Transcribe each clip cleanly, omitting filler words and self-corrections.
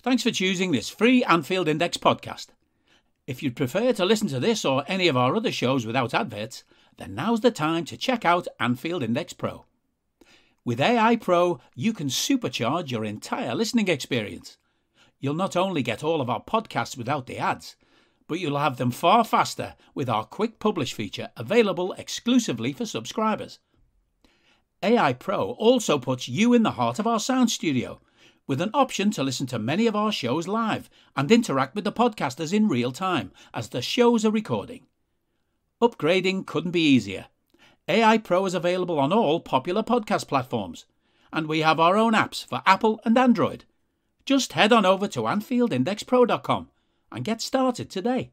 Thanks for choosing this free Anfield Index podcast. If you'd prefer to listen to this or any of our other shows without adverts, then now's the time to check out Anfield Index Pro. With AI Pro, you can supercharge your entire listening experience. You'll not only get all of our podcasts without the ads, but you'll have them far faster with our quick publish feature available exclusively for subscribers. AI Pro also puts you in the heart of our sound studio, with an option to listen to many of our shows live and interact with the podcasters in real time as the shows are recording. Upgrading couldn't be easier. AI Pro is available on all popular podcast platforms, and we have our own apps for Apple and Android. Just head on over to AnfieldIndexPro.com and get started today.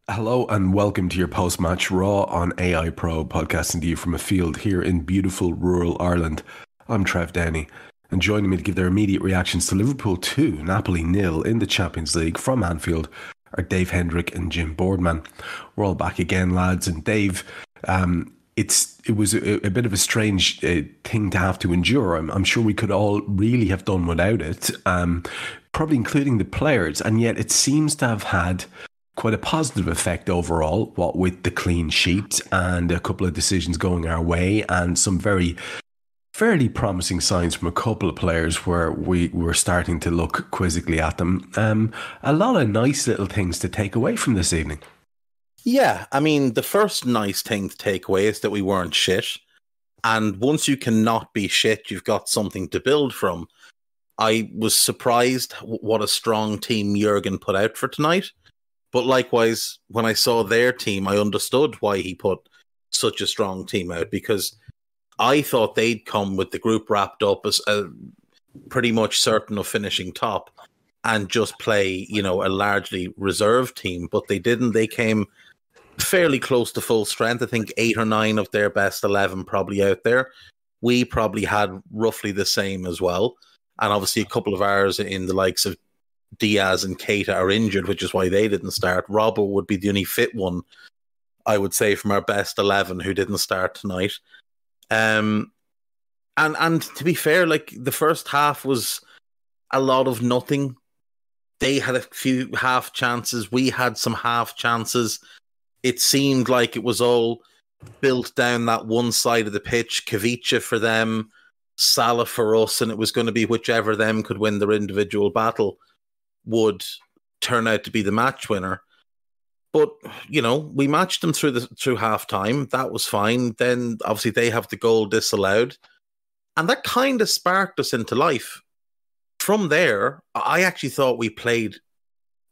Hello and welcome to your post-match Raw on AI Pro, podcasting to you from a field here in beautiful rural Ireland. I'm Trev Downey, and joining me to give their immediate reactions to Liverpool 2, Napoli 0 in the Champions League from Anfield are Dave Hendrick and Jim Boardman. We're all back again, lads, and Dave, it was a bit of a strange thing to have to endure. I'm sure we could all really have done without it, probably including the players, and yet it seems to have had quite a positive effect overall, what with the clean sheet and a couple of decisions going our way and some fairly promising signs from a couple of players where we were starting to look quizzically at them. A lot of nice little things to take away from this evening. Yeah, I mean, the first nice thing to take away is that we weren't shit. And once you cannot be shit, you've got something to build from. I was surprised what a strong team Jurgen put out for tonight. But likewise, when I saw their team, I understood why he put such a strong team out, because I thought they'd come with the group wrapped up as pretty much certain of finishing top and just play, a largely reserved team. But they didn't. They came fairly close to full strength. I think 8 or 9 of their best 11 probably out there. We probably had roughly the same as well. And obviously a couple of ours in the likes of Diaz and Keita are injured, which is why they didn't start. Robbo would be the only fit one, I would say, from our best 11 who didn't start tonight. And to be fair, like, the first half was a lot of nothing. They had a few half chances. We had some half chances. It seemed like it was all built down that one side of the pitch. Kavicha for them, Salah for us, and it was going to be whichever them could win their individual battle would turn out to be the match winner. But, we matched them through half-time. That was fine. Then, obviously, they have the goal disallowed. And that kind of sparked us into life. From there, I actually thought we played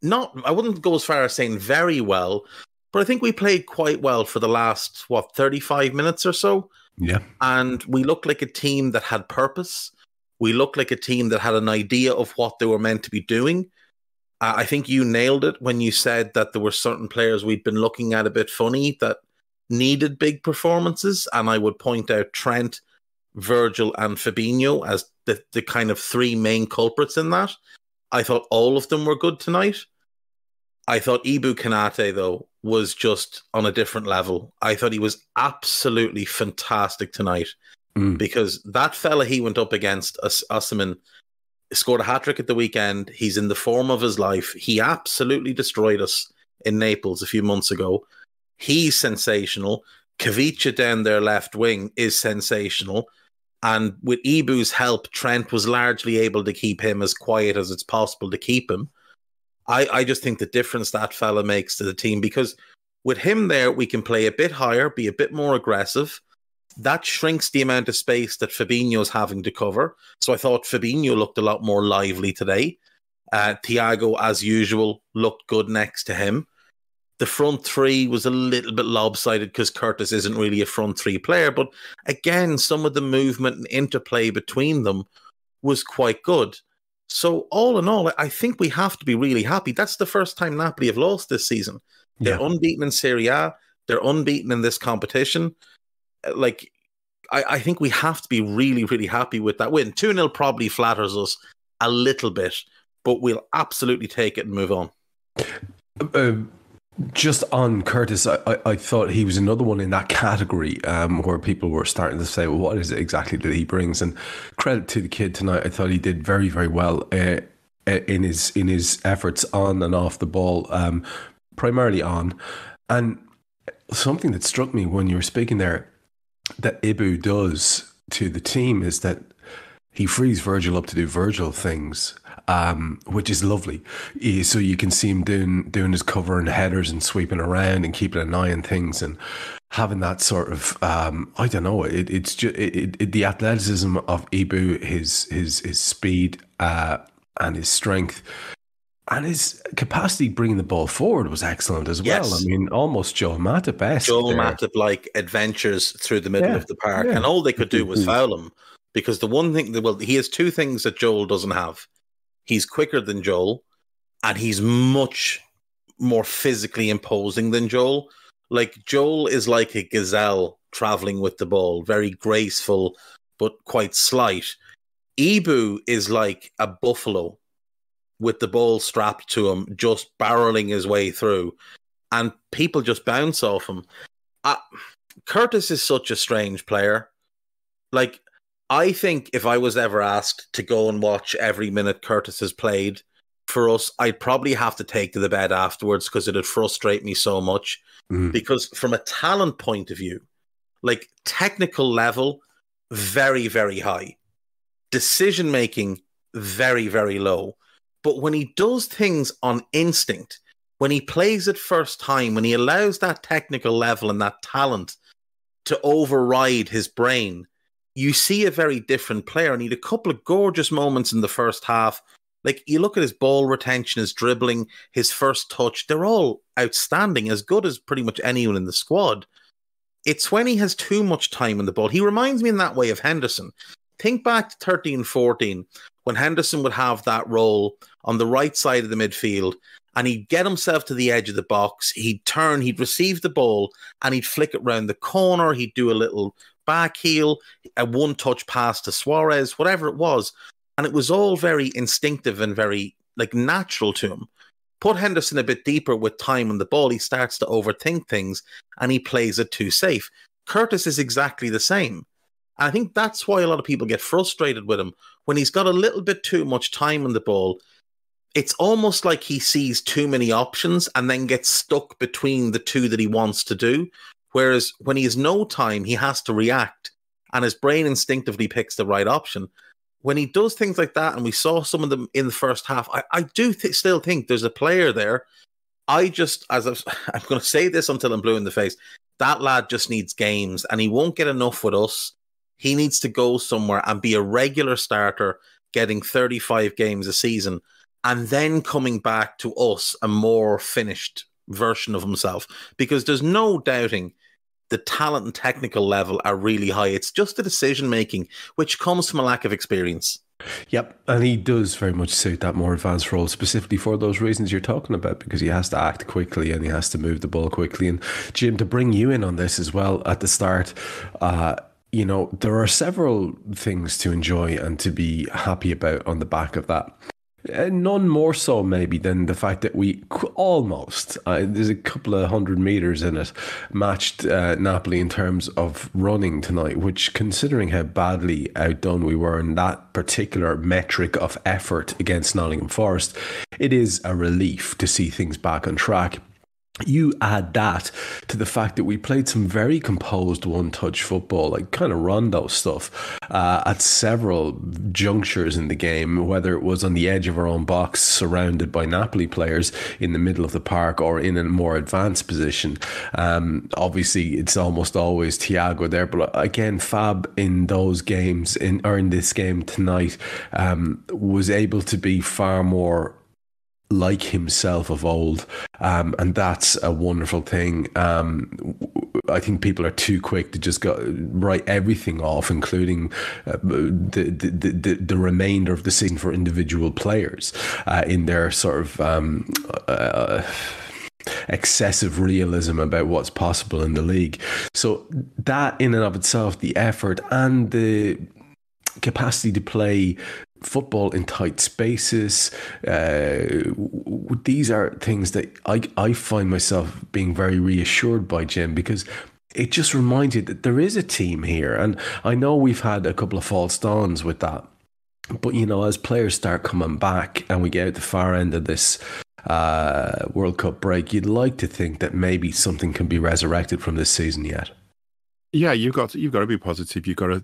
I wouldn't go as far as saying very well, but I think we played quite well for the last, 35 minutes or so? Yeah. And we looked like a team that had purpose. We looked like a team that had an idea of what they were meant to be doing. I think you nailed it when you said that there were certain players we'd been looking at a bit funny that needed big performances. And I would point out Trent, Virgil, and Fabinho as the kind of 3 main culprits in that. I thought all of them were good tonight. I thought Ibu Kanate, though, was just on a different level. I thought he was absolutely fantastic tonight because that fella he went up against, Osimhen, scored a hat-trick at the weekend. He's in the form of his life. He absolutely destroyed us in Naples a few months ago. He's sensational. Kavicha down their left wing is sensational. And with Ibu's help, Trent was largely able to keep him as quiet as it's possible to keep him. I just think the difference that fella makes to the team, because with him there, we can play a bit higher, be a bit more aggressive. That shrinks the amount of space that Fabinho's having to cover. So I thought Fabinho looked a lot more lively today. Thiago, as usual, looked good next to him. The front 3 was a little bit lopsided because Curtis isn't really a front 3 player. But again, some of the movement and interplay between them was quite good. So all in all, I think we have to be really happy. That's the first time Napoli have lost this season. They're unbeaten in Serie A. They're unbeaten in this competition. I think we have to be really, really happy with that win. 2-0 probably flatters us a little bit, but we'll absolutely take it and move on. Just on Curtis, I thought he was another one in that category where people were starting to say, well, what is it exactly that he brings? And credit to the kid tonight. I thought he did very, very well. in his efforts on and off the ball, primarily on. And something that struck me when you were speaking there that Ibu does to the team is that he frees Virgil up to do Virgil things, which is lovely. So you can see him doing his cover and headers and sweeping around and keeping an eye on things and having that sort of I don't know. It's just the athleticism of Ibu, his speed and his strength. And his capacity bringing the ball forward was excellent as well. Yes. I mean, almost Joel Matip-esque. Joel Matip-like adventures through the middle of the park. And all they could do was foul him. Because the one thing, he has two things that Joel doesn't have. He's quicker than Joel, and he's much more physically imposing than Joel. Like, Joel is like a gazelle traveling with the ball, very graceful, but quite slight. Ibu is like a buffalo with the ball strapped to him, just barreling his way through, and people just bounce off him. Curtis is such a strange player. Like, I think if I was ever asked to go and watch every minute Curtis has played for us, I'd probably have to take to the bed afterwards because it'd frustrate me so much. Because from a talent point of view, like, technical level, very, very high. Decision-making, very, very low. But when he does things on instinct, when he plays it first time, when he allows that technical level and that talent to override his brain, you see a very different player. And he had a couple of gorgeous moments in the first half. Like, you look at his ball retention, his dribbling, his first touch, they're all outstanding, as good as pretty much anyone in the squad. It's when he has too much time in the ball. He reminds me in that way of Henderson. Think back to 13-14, when Henderson would have that role on the right side of the midfield, and he'd get himself to the edge of the box, he'd turn, he'd receive the ball, and he'd flick it round the corner, he'd do a little back heel, a one-touch pass to Suarez, whatever it was. And it was all very instinctive and very, like, natural to him. Put Henderson a bit deeper with time on the ball, he starts to overthink things, and he plays it too safe. Curtis is exactly the same. And I think that's why a lot of people get frustrated with him. When he's got a little bit too much time on the ball, it's almost like he sees too many options and then gets stuck between the two that he wants to do. Whereas when he has no time, he has to react, and his brain instinctively picks the right option. When he does things like that, and we saw some of them in the first half, I do still think there's a player there. I'm going to say this until I'm blue in the face, that lad just needs games, and he won't get enough with us. He needs to go somewhere and be a regular starter, getting 35 games a season, and then coming back to us a more finished version of himself. Because there's no doubting the talent and technical level are really high. It's just the decision-making, which comes from a lack of experience. Yep, and he does very much suit that more advanced role, specifically for those reasons you're talking about, because he has to act quickly and he has to move the ball quickly. And Jim, to bring you in on this as well at the start, you know, there are several things to enjoy and to be happy about on the back of that. None more so maybe than the fact that we almost, there's a couple of 100 meters in it, matched Napoli in terms of running tonight, which, considering how badly outdone we were in that particular metric of effort against Nottingham Forest, it is a relief to see things back on track. You add that to the fact that we played some very composed one-touch football, like kind of rondo stuff, at several junctures in the game, whether it was on the edge of our own box, surrounded by Napoli players in the middle of the park, or in a more advanced position. Obviously, it's almost always Thiago there, but again, Fab in those games, in this game tonight, was able to be far more like himself of old, and that's a wonderful thing. I think people are too quick to just write everything off, including the remainder of the season for individual players in their sort of excessive realism about what's possible in the league. So that in and of itself, the effort and the capacity to play football in tight spaces, these are things that I find myself being very reassured by, Jim, because it just reminds you that there is a team here. And I know we've had a couple of false dawns with that But, as players start coming back and we get out the far end of this World Cup break, you'd like to think that maybe something can be resurrected from this season yet. Yeah, you've got to be positive. You've got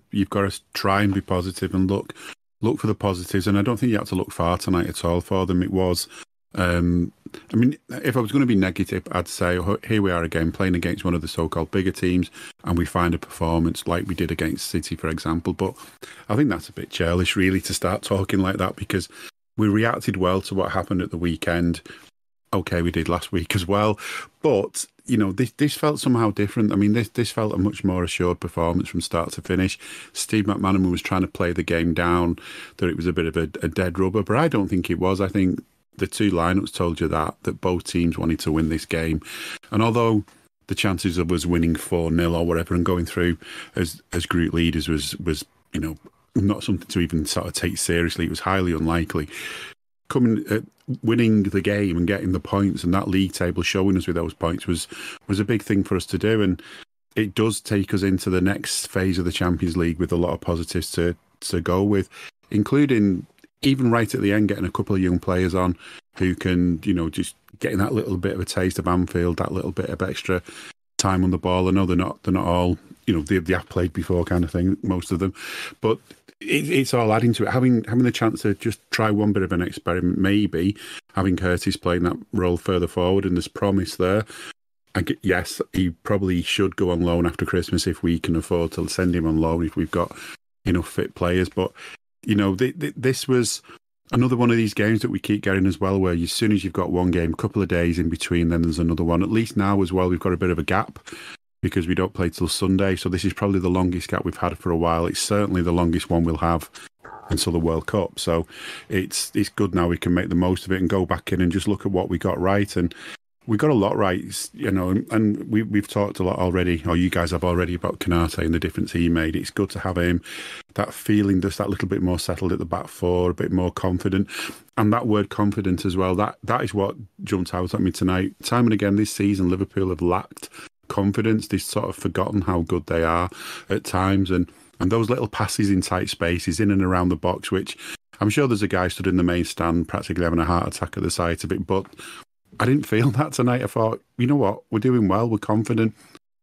to try and be positive and look for the positives. And I don't think you have to look far tonight at all for them. It was, if I was going to be negative, I'd say, here we are again playing against one of the so-called bigger teams, and we find a performance like we did against City, for example. But I think that's a bit churlish, really, to start talking like that, because we reacted well to what happened at the weekend. Okay, we did last week as well, but this felt somehow different. I mean, this felt a much more assured performance from start to finish. Steve McManaman was trying to play the game down, that it was a bit of a dead rubber, but I don't think it was. I think the two lineups told you that both teams wanted to win this game, and although the chances of us winning 4-0 or whatever and going through as group leaders was not something to even sort of take seriously, it was highly unlikely. Winning the game and getting the points, and that league table showing us with those points was a big thing for us to do, and it does take us into the next phase of the Champions League with a lot of positives to go with, including even right at the end getting a couple of young players on who can just getting that little bit of a taste of Anfield, that little bit of extra time on the ball. I know they're not all they have played before kind of thing, most of them, but it's all adding to it. Having the chance to just try one bit of an experiment, maybe having Curtis playing that role further forward, and there's promise there. Yes, he probably should go on loan after Christmas if we can afford to send him on loan, if we've got enough fit players. But this was another one of these games that we keep getting as well, where as soon as you've got one game, a couple of days in between, then there's another one. At least now as well, we've got a bit of a gap, because we don't play till Sunday. So this is probably the longest gap we've had for a while. It's certainly the longest one we'll have until the World Cup. So it's good now. We can make the most of it and go back in and just look at what we got right. And we got a lot right, and we've talked a lot already, or you guys have already, about Konate and the difference he made. It's good to have him, that feeling, just that little bit more settled at the back four, a bit more confident. And that word confident as well, that is what jumped out at me tonight. Time and again this season, Liverpool have lacked confidence. They've sort of forgotten how good they are at times, and those little passes in tight spaces in and around the box, which I'm sure there's a guy stood in the main stand practically having a heart attack at the sight of it, but I didn't feel that tonight. I thought, you know what, we're doing well, we're confident,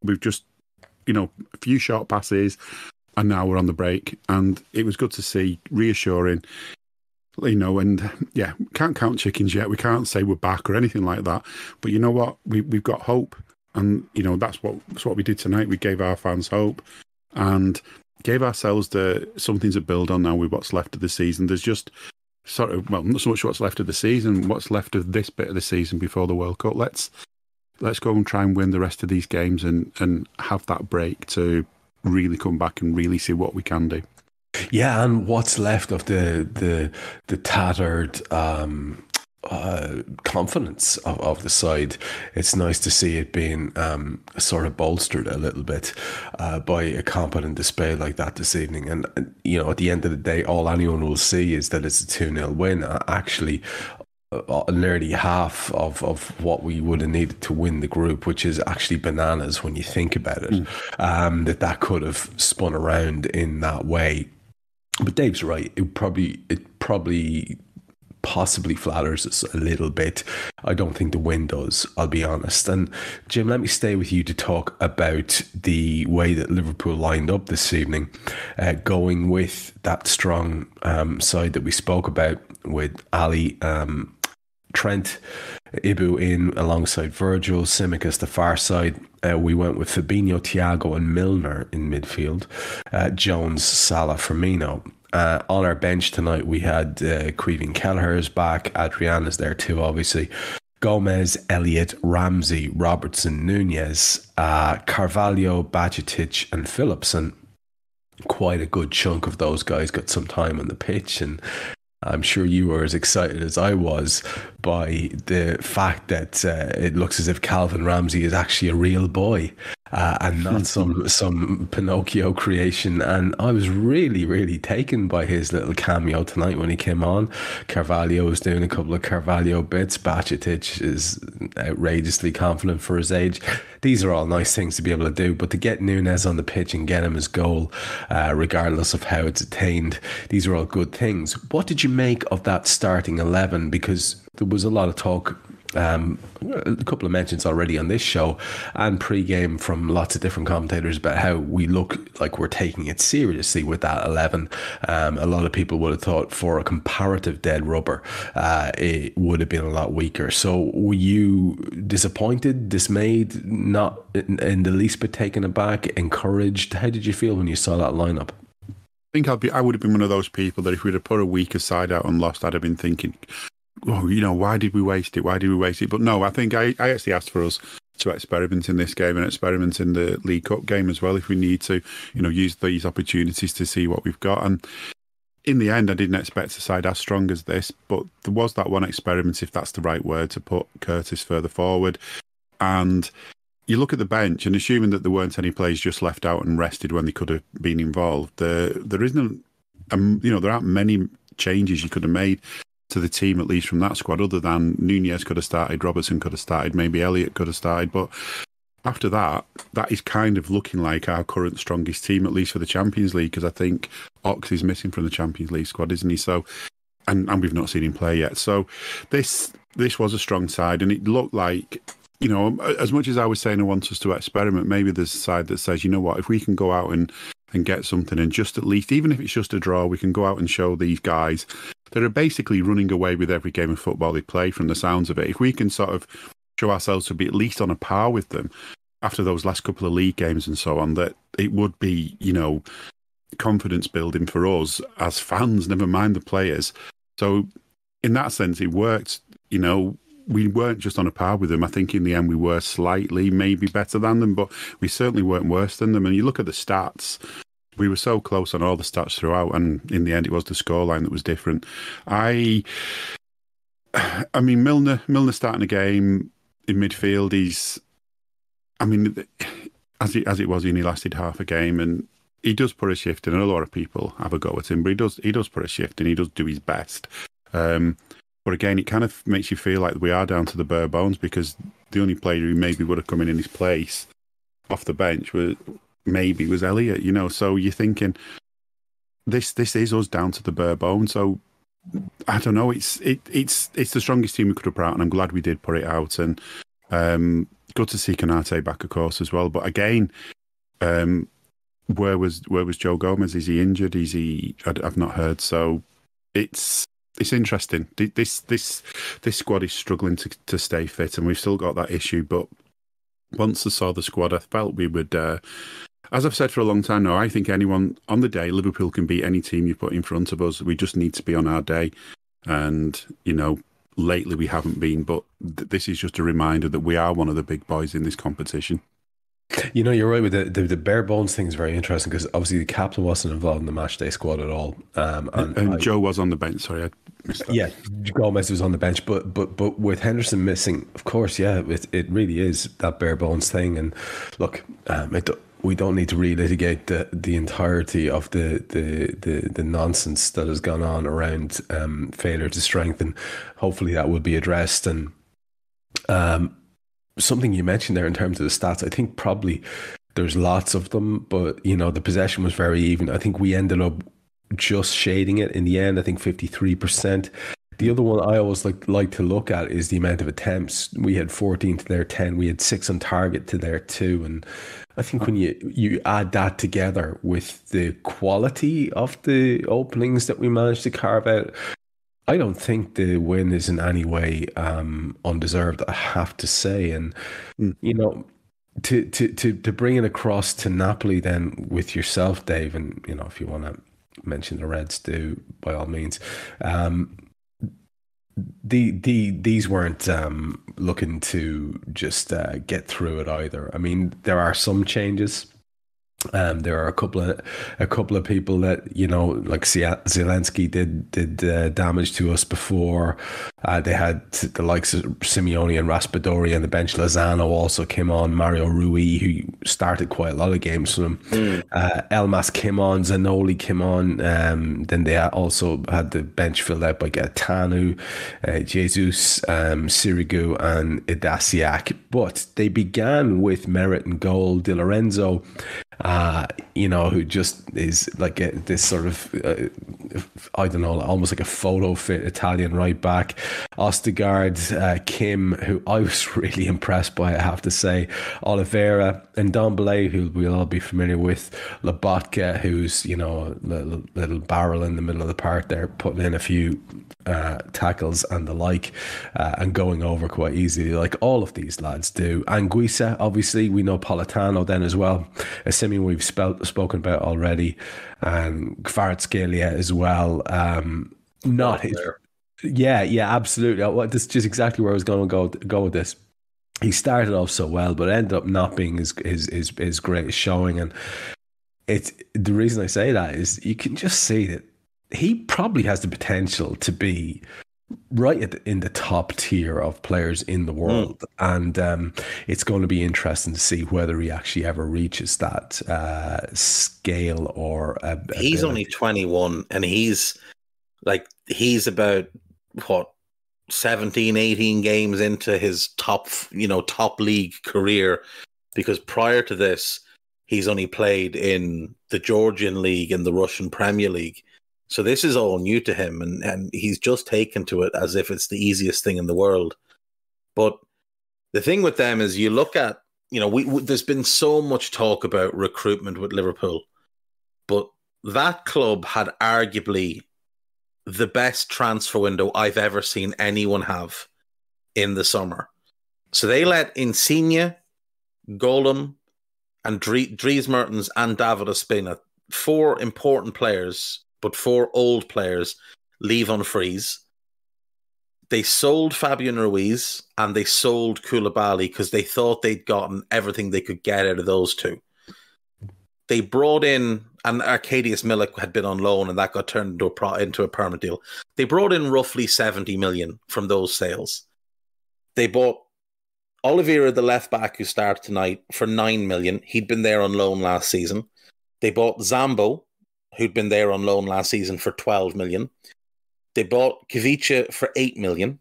we've just a few short passes and now we're on the break, and it was good to see, reassuring. And yeah, can't count chickens yet, we can't say we're back or anything like that, but you know what, we've got hope. And, that's what we did tonight. We gave our fans hope and gave ourselves something to build on now with what's left of the season. There's just not so much what's left of the season, what's left of this bit of the season before the World Cup. Let's go and try and win the rest of these games and have that break to really come back and really see what we can do. Yeah, and what's left of the tattered confidence of the side. It's nice to see it being sort of bolstered a little bit by a competent display like that this evening. And at the end of the day, all anyone will see is that it's a 2-0 win. Actually, nearly half of what we would have needed to win the group, which is actually bananas when you think about it. That could have spun around in that way. But Dave's right. It probably possibly flatters us a little bit. I don't think the win does, I'll be honest. And Jim, let me stay with you to talk about the way that Liverpool lined up this evening, going with that strong side that we spoke about with Ali, Trent, Ibu in alongside Virgil, Tsimikas the far side. We went with Fabinho, Thiago and Milner in midfield, Jones, Salah, Firmino. On our bench tonight, we had Queven Kelleher's back. Adrian is there too, obviously. Gomez, Elliott, Ramsey, Robertson, Nunez, Carvalho, Bajcetic and Phillipson. Quite a good chunk of those guys got some time on the pitch, and I'm sure you were as excited as I was by the fact that it looks as if Calvin Ramsey is actually a real boy. and not some Pinocchio creation. And I was really, really taken by his little cameo tonight when he came on. Carvalho was doing a couple of Carvalho bits. Bacetic is outrageously confident for his age. These are all nice things to be able to do, but to get Nunes on the pitch and get him his goal, regardless of how it's attained, these are all good things. What did you make of that starting 11? Because there was a lot of talk, a couple of mentions already on this show and pre-game from lots of different commentators about how we look like we're taking it seriously with that 11. A lot of people would have thought for a comparative dead rubber, it would have been a lot weaker. So were you disappointed, dismayed, not in the least bit taken aback, encouraged? How did you feel when you saw that lineup? I think I would have been one of those people that if we'd have put a weaker side out and lost, I'd have been thinking, oh, why did we waste it? Why did we waste it? But no, I think I actually asked for us to experiment in this game and experiment in the League Cup game as well if we need to, use these opportunities to see what we've got. And in the end, I didn't expect a side as strong as this, but there was that one experiment, if that's the right word, to put Curtis further forward. And you look at the bench, and assuming that there weren't any players just left out and rested when they could have been involved, there isn't, there aren't many changes you could have made to the team, at least from that squad, other than Nunez could have started, Robertson could have started, maybe Elliott could have started. But after that, that is kind of looking like our current strongest team, at least for the Champions League, because I think Ox is missing from the Champions League squad, isn't he? So, and we've not seen him play yet. So this was a strong side, and it looked like, as much as I was saying I want us to experiment, maybe there's a side that says, you know what, if we can go out and get something, and just at least, even if it's just a draw, we can go out and show these guys that are basically running away with every game of football they play from the sounds of it. If we can sort of show ourselves to be at least on a par with them after those last couple of league games and so on, that it would be, confidence building for us as fans, never mind the players. So in that sense, it worked. We weren't just on a par with them. I think in the end we were slightly maybe better than them, but we certainly weren't worse than them. And you look at the stats, we were so close on all the stats throughout, and in the end it was the scoreline that was different. I mean, Milner starting a game in midfield, as it was, he only lasted half a game, and he does put a shift in, and a lot of people have a go at him, but he does put a shift in, he does do his best. But again, it kind of makes you feel like we are down to the bare bones, because the only player who maybe would have come in his place off the bench was Elliott, So you're thinking, this is us down to the bare bones. So I don't know. It's the strongest team we could have put out, and I'm glad we did put it out. And good to see Konate back, of course, as well. But again, where was Joe Gomez? Is he injured? I've not heard. So it's interesting. This squad is struggling to stay fit, and we've still got that issue. But once I saw the squad, I felt we would, as I've said for a long time now, I think anyone on the day, Liverpool can beat any team you put in front of us. We just need to be on our day. And, lately we haven't been, but this is just a reminder that we are one of the big boys in this competition. You're right with the bare bones thing is very interesting, because obviously the captain wasn't involved in the match day squad at all. And Joe was on the bench. Sorry, I missed that. Yeah, Gomez was on the bench, but with Henderson missing, of course, yeah, it really is that bare bones thing. And look, we don't need to relitigate the entirety of the nonsense that has gone on around failure to strengthen. Hopefully that will be addressed. And something you mentioned there in terms of the stats, I think probably there's lots of them, but the possession was very even. I think we ended up just shading it in the end. I think 53%. The other one I always like to look at is the amount of attempts. We had 14 to their 10. We had 6 on target to their 2. And I think when you add that together with the quality of the openings that we managed to carve out, I don't think the win is in any way undeserved, I have to say. And, to bring it across to Napoli then with yourself, Dave, and, if you want to mention the Reds, do by all means. These weren't looking to just get through it either. I mean, there are some changes. There are a couple of people that, you know, like Zelensky did damage to us before. They had the likes of Simeone and Raspadori on the bench. Lozano also came on. Mario Rui, who started quite a lot of games for them. Elmas came on. Zanoli came on. Then they also had the bench filled out by Gaetano, Jesus, Sirigu, and Idasiak. But they began with Merit and goal. Di Lorenzo, you know, who just is like this sort of, I don't know, almost like a photo fit Italian right back. Ostergaard, Kim, who I was really impressed by, I have to say. Oliveira and Dombele, who we'll all be familiar with. Lobotka, who's, you know, a little barrel in the middle of the park there, putting in a few tackles and the like, and going over quite easily, like all of these lads do. Anguissa, obviously, we know Politano then as well. Assuming we've spoken about already, and Kvaratskhelia as well. Not his, yeah, absolutely. This is just exactly where I was going to go with this. He started off so well, but ended up not being his greatest showing. And it's the reason I say that is you can just see that he probably has the potential to be right in the top tier of players in the world. And it's going to be interesting to see whether he actually ever reaches that scale or he's ability. Only 21, and he's about 17, 18 games into his top league career, because prior to this he's only played in the Georgian league and the Russian Premier League. So this is all new to him, and he's just taken to it as if it's the easiest thing in the world. But the thing with them is, you look at, you know, there's been so much talk about recruitment with Liverpool, but that club had arguably the best transfer window I've ever seen anyone have in the summer. So they let Insigne, Golem, and Dries Mertens and David Ospina, 4 important players, but 4 old players, leave on freeze. They sold Fabian Ruiz and they sold Koulibaly because they thought they'd gotten everything they could get out of those 2. They brought in, and Arkadiusz Milik had been on loan, and that got turned into a permanent deal. They brought in roughly 70 million from those sales. They bought Oliveira, the left back who started tonight, for 9 million. He'd been there on loan last season. They bought Zambo, who'd been there on loan last season, for 12 million. They bought Kavicha for 8 million.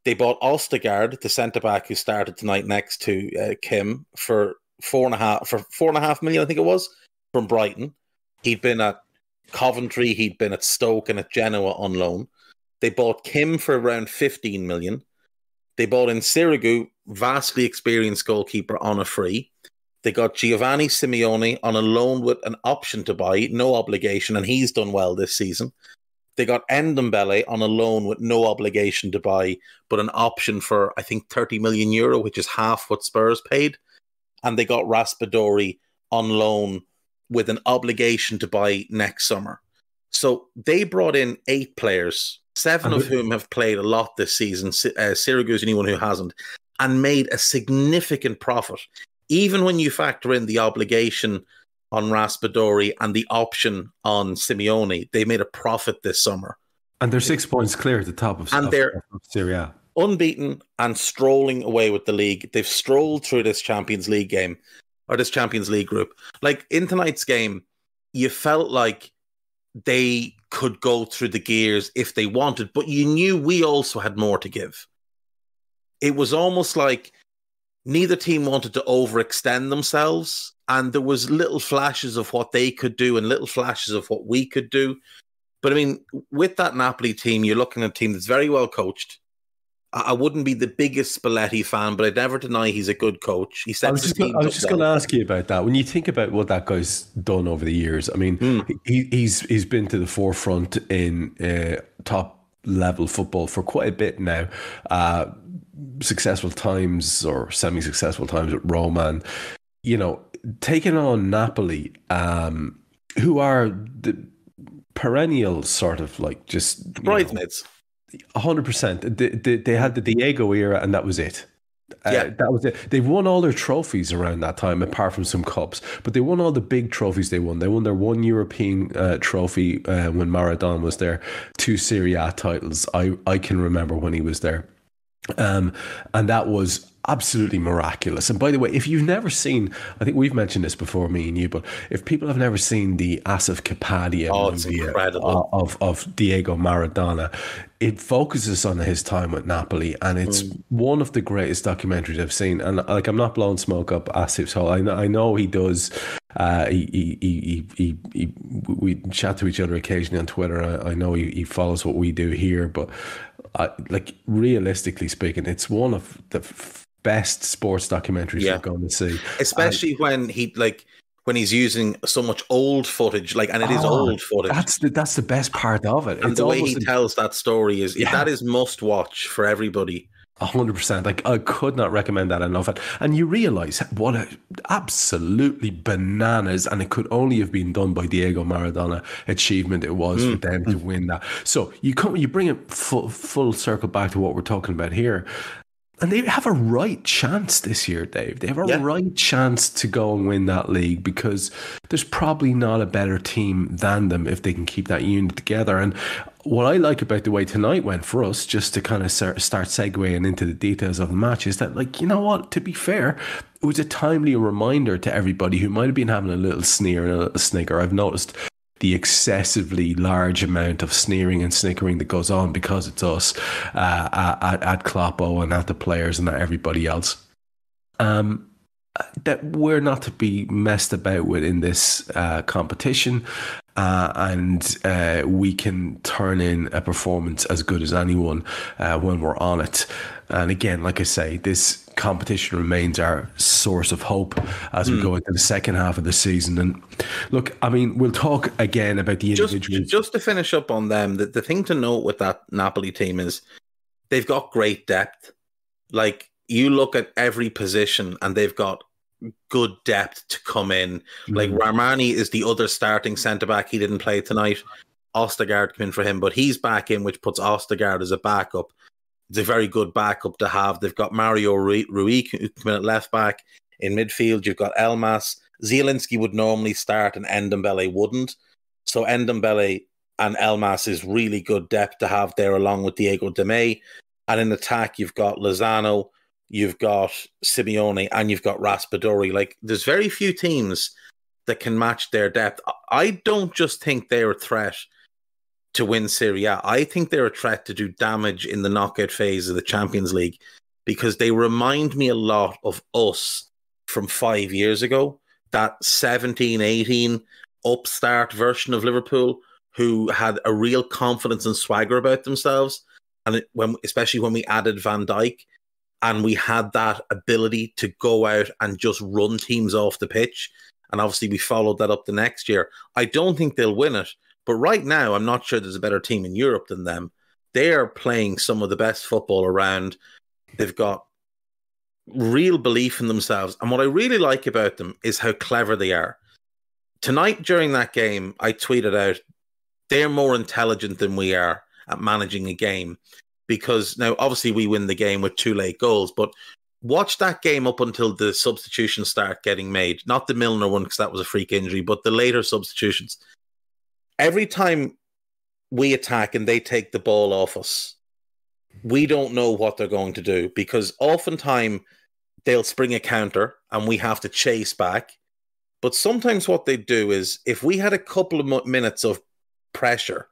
They bought Ostergaard, the centre-back who started tonight next to Kim, for 4.5 million, I think it was, from Brighton. He'd been at Coventry, he'd been at Stoke and at Genoa on loan. They bought Kim for around 15 million. They bought in Sirigu, vastly experienced goalkeeper, on a free. They got Giovanni Simeone on a loan with an option to buy, no obligation, and he's done well this season. They got Ndombele on a loan with no obligation to buy, but an option for, I think, 30 million euro, which is half what Spurs paid. And they got Raspadori on loan with an obligation to buy next summer. So they brought in 8 players, 7 of whom have played a lot this season. Sirigu's the only one who hasn't, and made a significant profit. Even when you factor in the obligation on Raspadori and the option on Simeone, they made a profit this summer. And they're 6 points clear at the top of Serie A. Unbeaten and strolling away with the league. They've strolled through this Champions League game, or this Champions League group. Like in tonight's game, you felt like they could go through the gears if they wanted, but you knew we also had more to give. It was almost like neither team wanted to overextend themselves, and there was little flashes of what they could do and little flashes of what we could do. But I mean, with that Napoli team, you're looking at a team that's very well coached. I wouldn't be the biggest Spalletti fan, but I'd never deny he's a good coach. He sets his team up. I was just going to ask you about that. When you think about what that guy's done over the years, I mean, he's been to the forefront in top level football for quite a bit now. Successful times or semi-successful times at Roma, and you know, taking on Napoli, who are the perennial sort of like just bridesmaids. 100%. They had the Diego era, and that was it. That was it. They've won all their trophies around that time, apart from some cups. But they won all the big trophies they won. They won their one European trophy when Maradona was there, 2 Serie A titles. I can remember when he was there. And that was absolutely miraculous. And by the way, if you've never seen, I think we've mentioned this before, me and you, but if people have never seen the Asif Kapadia movie of Diego Maradona, it focuses on his time with Napoli, and it's one of the greatest documentaries I've seen. And like, I'm not blowing smoke up Asif's hole. I know he does. We chat to each other occasionally on Twitter. I know he follows what we do here, but like, realistically speaking, it's one of the best sports documentaries you're going to see, especially when he's using so much old footage, and it is old footage. That's the best part of it. And it's the way he tells that story that is must watch for everybody. 100%. Like, I could not recommend that enough. And you realize what a absolutely bananas, and it could only have been done by Diego Maradona, achievement it was for them to win that. So you bring it full circle back to what we're talking about here. And they have a right chance this year, Dave. They have a right chance to go and win that league, because there's probably not a better team than them if they can keep that unit together. And what I like about the way tonight went for us, just to kind of start segueing into the details of the match, is that, like, you know what, to be fair, it was a timely reminder to everybody who might have been having a little sneer and a little snigger. I've noticed the excessively large amount of sneering and snickering that goes on because it's us at Kloppo and at the players and at everybody else. That we're not to be messed about with in this competition, and we can turn in a performance as good as anyone when we're on it. And again, like I say, this competition remains our source of hope as we go into the second half of the season. And look, I mean, we'll talk again about the individuals. Just to finish up on them, the thing to note with that Napoli team is they've got great depth. Like, you look at every position and they've got good depth to come in. Like, Armani is the other starting centre-back. He didn't play tonight. Ostergaard came in for him, but he's back in, which puts Ostergaard as a backup. It's a very good backup to have. They've got Mario Rui who come in at left back. In midfield, you've got Elmas. Zielinski would normally start and Ndombele wouldn't. So Ndombele and Elmas is really good depth to have there, along with Diego De May. And in attack, you've got Lozano, you've got Simeone, and you've got Raspadori. Like, there's very few teams that can match their depth. I don't just think they're a threat to win Serie A. I think they're a threat to do damage in the knockout phase of the Champions League, because they remind me a lot of us from 5 years ago, that 17-18 upstart version of Liverpool, who had a real confidence and swagger about themselves. And especially when we added Van Dijk, and we had that ability to go out and just run teams off the pitch. And obviously we followed that up the next year. I don't think they'll win it, but right now I'm not sure there's a better team in Europe than them. They are playing some of the best football around. They've got real belief in themselves. And what I really like about them is how clever they are. Tonight during that game, I tweeted out, they're more intelligent than we are at managing a game. Because now, obviously, we win the game with 2 late goals, but watch that game up until the substitutions start getting made. Not the Milner one, because that was a freak injury, but the later substitutions. Every time we attack and they take the ball off us, we don't know what they're going to do, because oftentimes they'll spring a counter and we have to chase back. But sometimes what they do is, if we had a couple of minutes of pressure,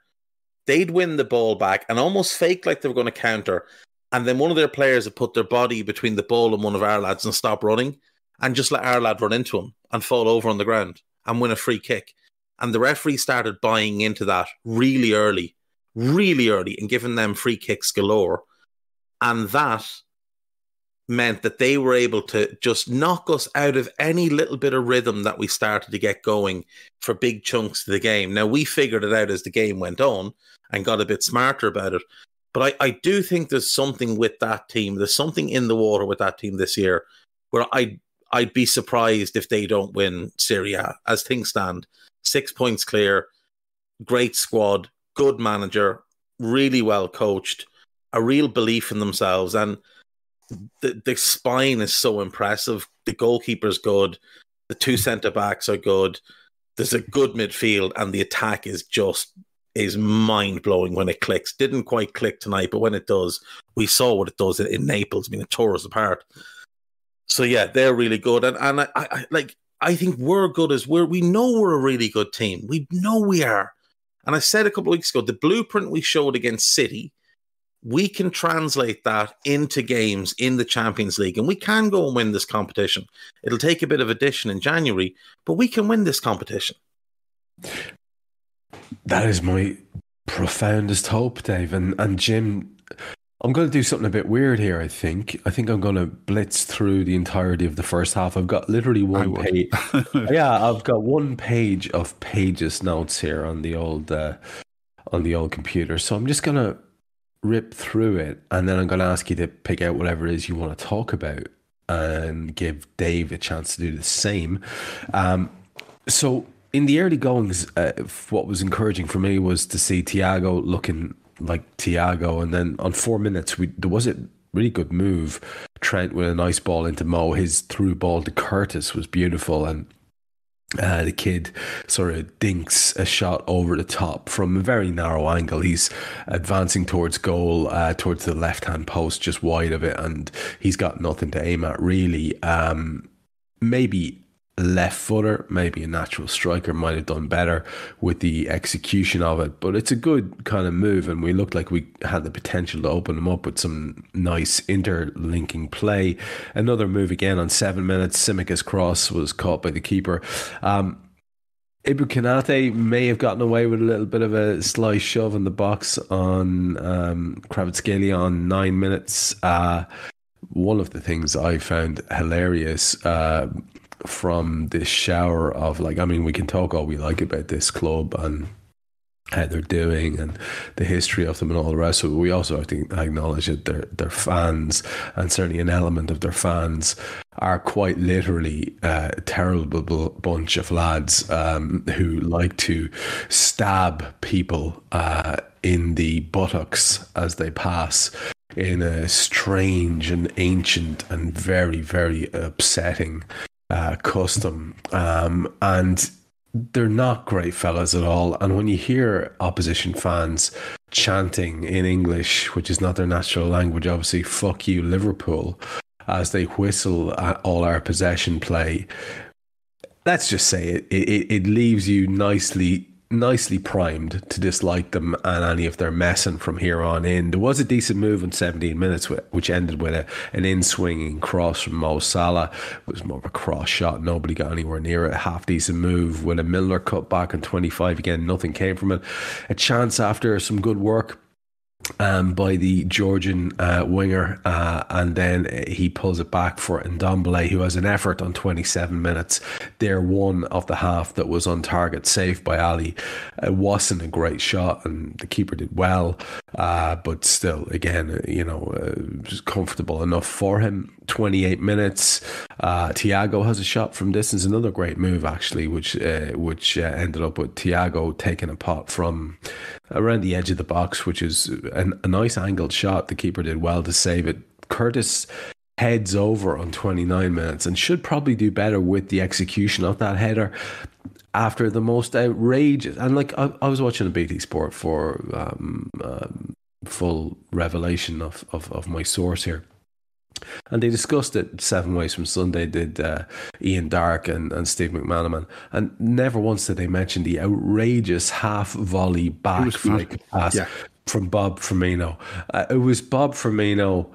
they'd win the ball back and almost fake like they were going to counter. And then one of their players would put their body between the ball and one of our lads and stop running, and just let our lad run into him and fall over on the ground and win a free kick. And the referee started buying into that really early, and giving them free kicks galore. And that meant that they were able to just knock us out of any little bit of rhythm that we started to get going for big chunks of the game. Now, we figured it out as the game went on and got a bit smarter about it. But I do think there's something with that team. There's something in the water with that team this year where I'd be surprised if they don't win Serie A. As things stand, 6 points clear, great squad, good manager, really well coached, a real belief in themselves. And the spine is so impressive. The goalkeeper's good. The two centre-backs are good. There's a good midfield, and the attack is mind-blowing when it clicks. Didn't quite click tonight, but when it does, we saw what it does in Naples. I mean, it tore us apart. So yeah, they're really good, and I think we're good as we know we're a really good team. We know we are, and I said a couple of weeks ago, the blueprint we showed against City, we can translate that into games in the Champions League, and we can go and win this competition. It'll take a bit of addition in January, but we can win this competition. That is my profoundest hope, Dave. And Jim, I'm going to do something a bit weird here, I think. I think I'm going to blitz through the entirety of the first half. I've got literally one page. Yeah, I've got 1 page of pages notes here on the old computer. So I'm just going to rip through it, and then I'm going to ask you to pick out whatever it is you want to talk about and give Dave a chance to do the same. So in the early goings, what was encouraging for me was to see Thiago looking like Thiago, and then on 4 minutes there was a really good move. Trent with a nice ball into Mo. His through ball to Curtis was beautiful, and the kid sort of dinks a shot over the top from a very narrow angle. He's advancing towards goal, towards the left-hand post, just wide of it, and he's got nothing to aim at, really. Maybe a left footer, maybe a natural striker might have done better with the execution of it, but it's a good kind of move, and we looked like we had the potential to open them up with some nice interlinking play. Another move again on 7 minutes. Simica's cross was caught by the keeper. Ibu Konate may have gotten away with a little bit of a sly shove in the box on Kvaratskhelia on 9 minutes. One of the things I found hilarious from this shower of, like, I mean, we can talk all we like about this club and how they're doing and the history of them and all the rest of it. We also have to acknowledge that their fans, and certainly an element of their fans, are quite literally a terrible bunch of lads who like to stab people in the buttocks as they pass in a strange and ancient and very, very upsetting custom, and they're not great fellas at all. And when you hear opposition fans chanting in English, which is not their natural language, obviously, "Fuck you, Liverpool," as they whistle at all our possession play, let's just say it leaves you nicely primed to dislike them and any of their messing from here on in. There was a decent move in 17 minutes, which ended with an in-swinging cross from Mo Salah. It was more of a cross shot. Nobody got anywhere near it. A half-decent move with a Milner cut back on 25. Again, nothing came from it. A chance after some good work by the Georgian winger, and then he pulls it back for Ndombele, who has an effort on 27 minutes. They're one of the half that was on target, saved by Ali. It wasn't a great shot, and the keeper did well, but still, again, just comfortable enough for him. 28 minutes. Thiago has a shot from distance, another great move actually, which ended up with Thiago taking a pot from around the edge of the box, which is a nice angled shot. The keeper did well to save it. Curtis heads over on 29 minutes and should probably do better with the execution of that header after the most outrageous, and like I was watching a BT Sport for full revelation of my source here, and they discussed it 7 ways from Sunday, did Ian Darke and Steve McManaman, and never once did they mention the outrageous half volley back flick pass from Bob Firmino. It was Bob Firmino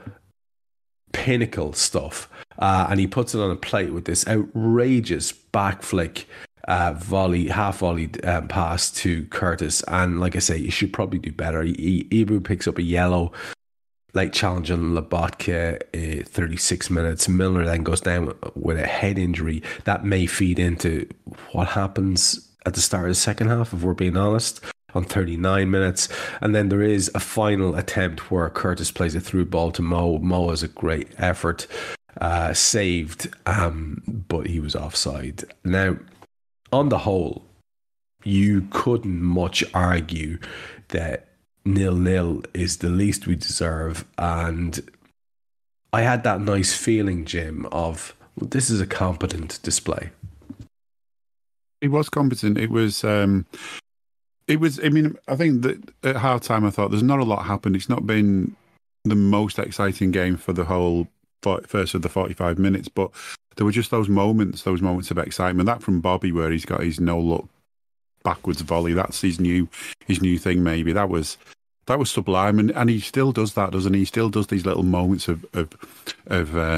pinnacle stuff, and he puts it on a plate with this outrageous back flick half volley pass to Curtis. And like I say, you should probably do better. Ibu picks up a yellow, late challenge on Lobotka, 36 minutes. Milner then goes down with a head injury. That may feed into what happens at the start of the second half, if we're being honest, on 39 minutes. And then there is a final attempt where Curtis plays a through ball to Mo. Mo has a great effort, saved, but he was offside. Now, on the whole, you couldn't much argue that 0-0 is the least we deserve, and I had that nice feeling, Jim, of well, this is a competent display. It was competent. It was. I mean, I think that at half time, I thought there's not a lot happened. It's not been the most exciting game for the whole first of the 45 minutes, but there were just those moments of excitement. That from Bobby, where he's got his no look backwards volley. That's his new thing. Maybe that was sublime, and he still does that, doesn't he? He still does these little moments of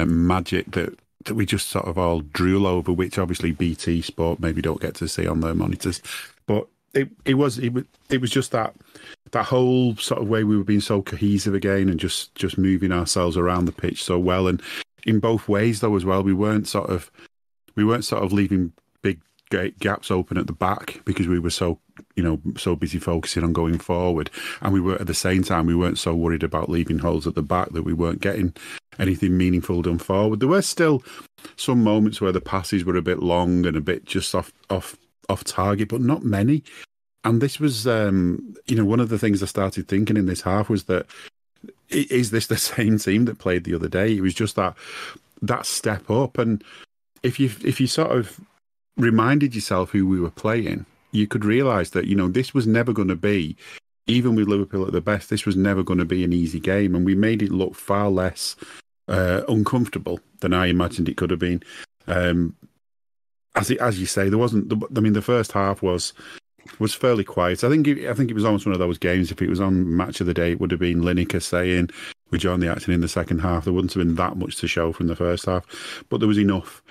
magic that we just sort of all drool over, which obviously BT Sport maybe don't get to see on their monitors, but. It was just that whole sort of way we were being so cohesive again and just moving ourselves around the pitch so well, and in both ways though as well. We weren't sort of leaving big gaps open at the back because we were so busy focusing on going forward, and we were at the same time we weren't so worried about leaving holes at the back that we weren't getting anything meaningful done forward. There were still some moments where the passes were a bit long and a bit just off target, but not many. And this was, one of the things I started thinking in this half was that, is this the same team that played the other day? It was just that step up. And if you sort of reminded yourself who we were playing, you could realise that, this was never going to be, even with Liverpool at the best, this was never going to be an easy game. And we made it look far less uncomfortable than I imagined it could have been. As you say, there wasn't. I mean, the first half was fairly quiet. I think it was almost one of those games. If it was on Match of the Day, it would have been Lineker saying, "We joined the action in the second half." There wouldn't have been that much to show from the first half, but there was enough.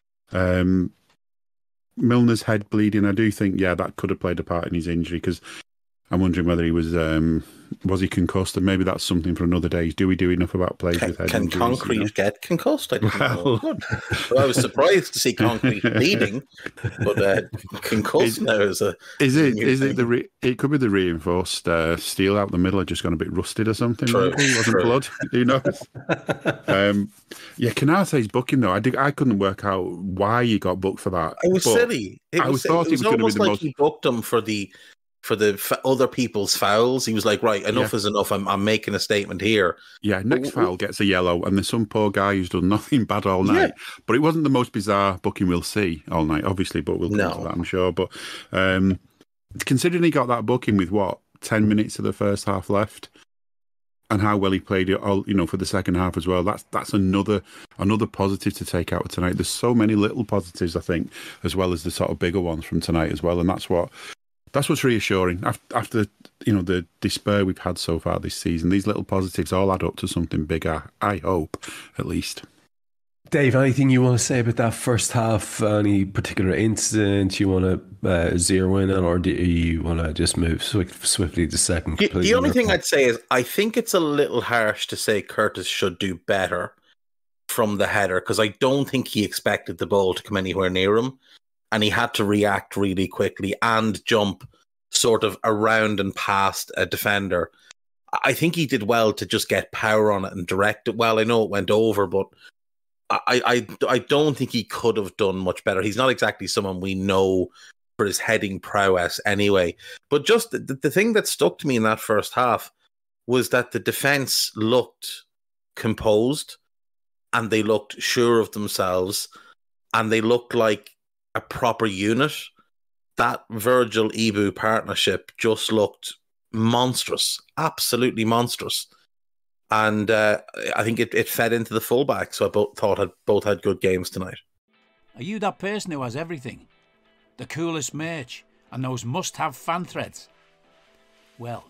Milner's head bleeding. I do think, that could have played a part in his injury, because I'm wondering whether he was he concussed, and maybe that's something for another day. Do we do enough about players with head injuries? Can concrete get concussed? I don't know. Well, I was surprised to see concrete bleeding, but concussed now is a. Is it it could be the reinforced steel out the middle had just gone a bit rusted or something. True. Maybe it wasn't blood. Who knows? Canate's booking though. I couldn't work out why he got booked for that. It was silly. It was almost like he booked him for the other people's fouls. He was like, right, enough is enough. I'm making a statement here. Yeah, next foul gets a yellow, and there's some poor guy who's done nothing bad all night. Yeah. But it wasn't the most bizarre booking we'll see all night, obviously, but we'll come to that, I'm sure. But considering he got that booking with 10 minutes of the first half left, and how well he played it all, for the second half as well, that's another positive to take out of tonight. There's so many little positives, I think, as well as the sort of bigger ones from tonight as well, and that's what's reassuring after the despair we've had so far this season. These little positives all add up to something bigger, I hope, at least. Dave, anything you want to say about that first half? Any particular incident you want to zero in on, or do you want to just move swiftly to second? The only thing I'd say is I think it's a little harsh to say Curtis should do better from the header, because I don't think he expected the ball to come anywhere near him. And he had to react really quickly and jump sort of around and past a defender. I think he did well to just get power on it and direct it well. I know it went over, but I don't think he could have done much better. He's not exactly someone we know for his heading prowess anyway. But just the thing that stuck to me in that first half was that the defence looked composed, and they looked sure of themselves, and they looked like a proper unit. That Virgil-Ibu partnership just looked monstrous, absolutely monstrous. And I think it fed into the fullback, so I both had good games tonight. Are you that person who has everything? The coolest merch and those must-have fan threads? Well,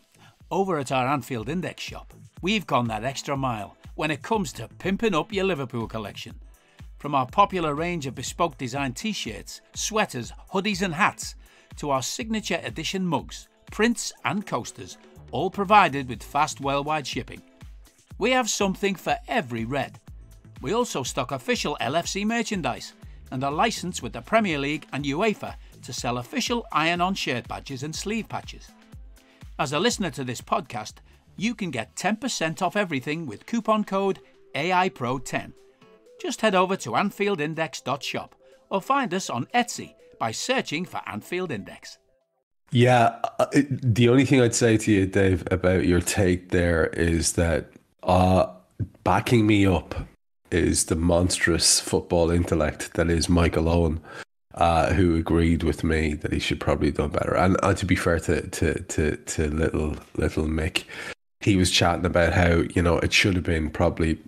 over at our Anfield Index shop, we've gone that extra mile when it comes to pimping up your Liverpool collection. From our popular range of bespoke design t-shirts, sweaters, hoodies and hats, to our signature edition mugs, prints and coasters, all provided with fast worldwide shipping. We have something for every red. We also stock official LFC merchandise and are licensed with the Premier League and UEFA to sell official iron-on shirt badges and sleeve patches. As a listener to this podcast, you can get 10% off everything with coupon code AIPRO10. Just head over to AnfieldIndex.shop or find us on Etsy by searching for Anfield Index. Yeah, the only thing I'd say to you, Dave, about your take there is that backing me up is the monstrous football intellect that is Michael Owen, who agreed with me that he should probably have done better. And to be fair to little Mick, he was chatting about how, you know, it should have been probably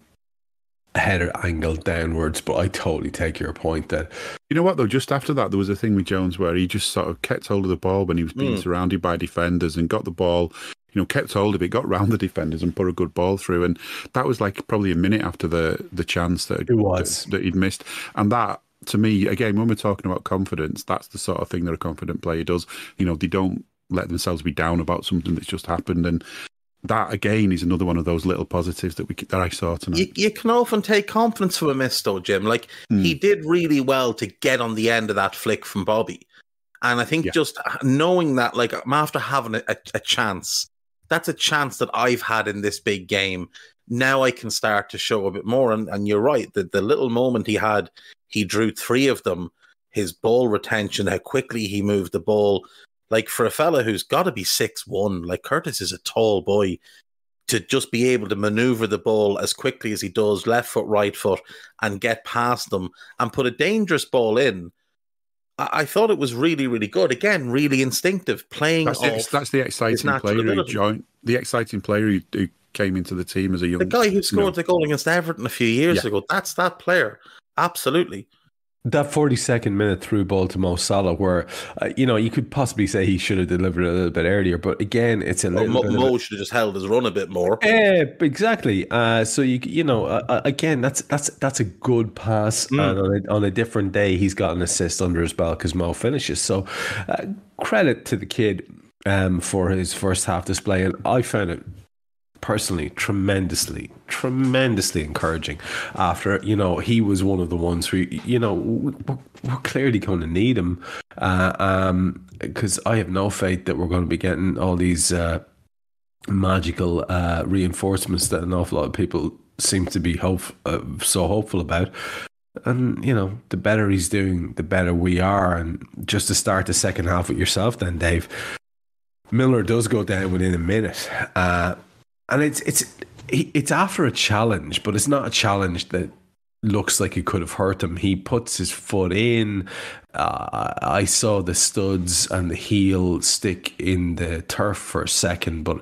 a header angled downwards, but I totally take your point that... You know what, though? Just after that, there was a thing with Jones where he just sort of kept hold of the ball when he was being surrounded by defenders and got the ball, you know, kept hold of it, got round the defenders and put a good ball through. And that was like probably a minute after the chance that he'd missed. And that, to me, again, when we're talking about confidence, that's the sort of thing that a confident player does. You know, they don't let themselves be down about something that's just happened. And that, again, is another one of those little positives that I saw tonight. You can often take confidence from a miss, though, Jim. Like, he did really well to get on the end of that flick from Bobby. And I think just knowing that, like, after having a chance, that's a chance that I've had in this big game. Now I can start to show a bit more. And you're right, the little moment he had, he drew 3 of them. His ball retention, how quickly he moved the ball. Like, for a fella who's got to be 6'1", like Curtis is a tall boy, to just be able to maneuver the ball as quickly as he does, left foot, right foot, and get past them and put a dangerous ball in. I thought it was really, really good. Again, really instinctive, playing. That's the exciting player who joined. The exciting player who came into the team as a young. The guy who scored the goal against Everton a few years ago. That's that player. Absolutely. That 42nd minute through ball to Mo Salah, where you know, you could possibly say he should have delivered it a little bit earlier, but again, it's a little bit. Mo should have just held his run a bit more. Exactly. So you know, again, that's a good pass, and on a different day, he's got an assist under his belt because Mo finishes. So credit to the kid for his first half display, and I found it personally tremendously encouraging. After, you know, he was one of the ones who, you know, we're clearly going to need him, because I have no faith that we're going to be getting all these magical reinforcements that an awful lot of people seem to be so hopeful about. And, you know, the better he's doing, the better we are. And just to start the second half with yourself then, Dave, Milner does go down within a minute, and it's after a challenge, but it's not a challenge that looks like it could have hurt him. He puts his foot in. I saw the studs and the heel stick in the turf for a second, but